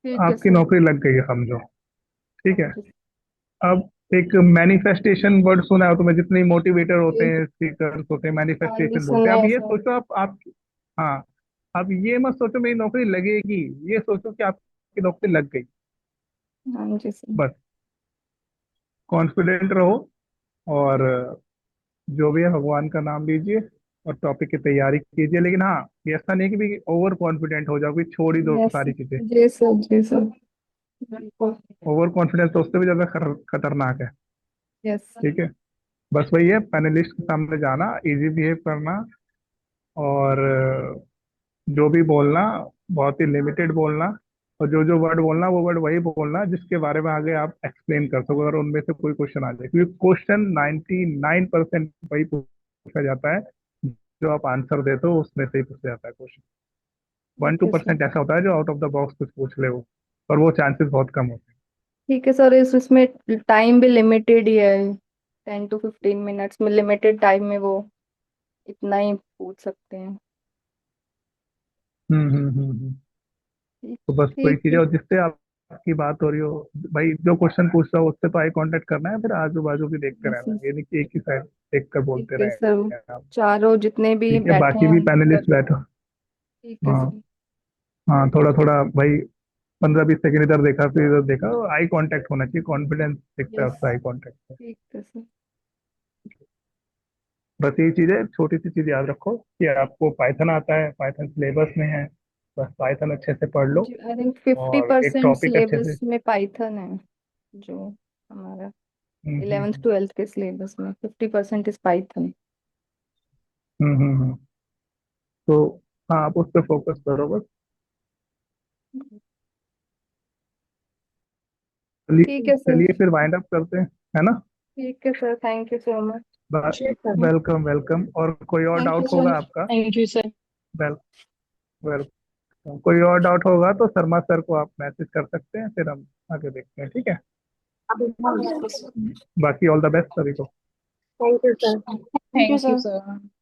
ठीक है आपकी सर। नौकरी लग गई है समझो। ठीक है। जी अब एक मैनिफेस्टेशन वर्ड सुना है तुम्हें, जितने मोटिवेटर होते जी। हैं, स्पीकर होते हैं, हाँ ये मैनिफेस्टेशन बोलते सुना हैं। अब है ये सर। सोचो, आप हाँ, अब ये मत सोचो मेरी नौकरी लगेगी, ये सोचो कि आपकी नौकरी लग गई। हाँ जी सर। बस कॉन्फिडेंट रहो, और जो भी है भगवान का नाम लीजिए, और टॉपिक की तैयारी कीजिए। लेकिन हाँ, ये ऐसा नहीं कि भी ओवर कॉन्फिडेंट हो जाओ कि छोड़ ही दो यस। सारी चीजें। जी सर, जी सर। बिल्कुल। ओवर कॉन्फिडेंस तो उससे भी ज्यादा खतरनाक है। यस। ठीक है। बस वही है, पैनलिस्ट के सामने जाना, इजी बिहेव करना, और जो भी बोलना बहुत ही लिमिटेड बोलना, और जो जो वर्ड बोलना वो वर्ड वही बोलना जिसके बारे में आगे आप एक्सप्लेन कर सको, अगर उनमें से कोई क्वेश्चन आ जाए, क्योंकि क्वेश्चन 99% वही पूछा जाता है जो आप आंसर देते हो, उसमें से ही पूछा जाता है क्वेश्चन। वन ठीक टू है सर। परसेंट ऐसा होता है जो आउट ऑफ द बॉक्स कुछ पूछ ले वो, और वो चांसेस बहुत कम होते ठीक है सर, इसमें टाइम भी लिमिटेड ही है, 10 to 15 मिनट्स में, लिमिटेड टाइम में वो इतना ही पूछ सकते हैं। हैं। हम्म। ठीक। तो बस वही ठीक चीज़ है, है। और जिससे आपकी बात हो रही हो, भाई जो क्वेश्चन पूछ रहा हो उससे तो आई कांटेक्ट करना है, फिर आजू बाजू भी देखते यस रहना यस। है, ये नहीं कि एक ही साइड देख कर ठीक बोलते है सर, रहे आप। चारों जितने भी ठीक है, बैठे बाकी हैं भी उनसे कर। पैनलिस्ट बैठो। ठीक है हाँ सर। हाँ, थोड़ा थोड़ा भाई, 15-20 सेकंड इधर देखा फिर इधर देखा, आई कांटेक्ट होना चाहिए, कॉन्फिडेंस दिखता है यस। उससे, आई कांटेक्ट से। ठीक है सर। बस यही चीजें, छोटी सी चीज याद रखो कि आपको पाइथन आता है, पाइथन सिलेबस में है, बस पाइथन अच्छे से पढ़ लो आई थिंक फिफ्टी और एक परसेंट टॉपिक अच्छे से। सिलेबस में पाइथन है, जो हमारा हम्म हम्म 11th 12th के सिलेबस में 50% इज पाइथन। हम्म। तो हाँ, आप उस पर फोकस करो बस। ठीक चलिए है सर। चलिए, फिर वाइंड अप करते हैं, है ना। ठीक है sir, thank you so much. Welcome welcome. और कोई और थैंक यू डाउट होगा सर। आपका? Thank you sir. Well welcome. कोई और डाउट होगा तो शर्मा सर को आप मैसेज कर सकते हैं, फिर हम आगे देखते हैं, ठीक है। बाकी ऑल द बेस्ट सभी को। Thank you sir. Thank you thank you sir. Sir.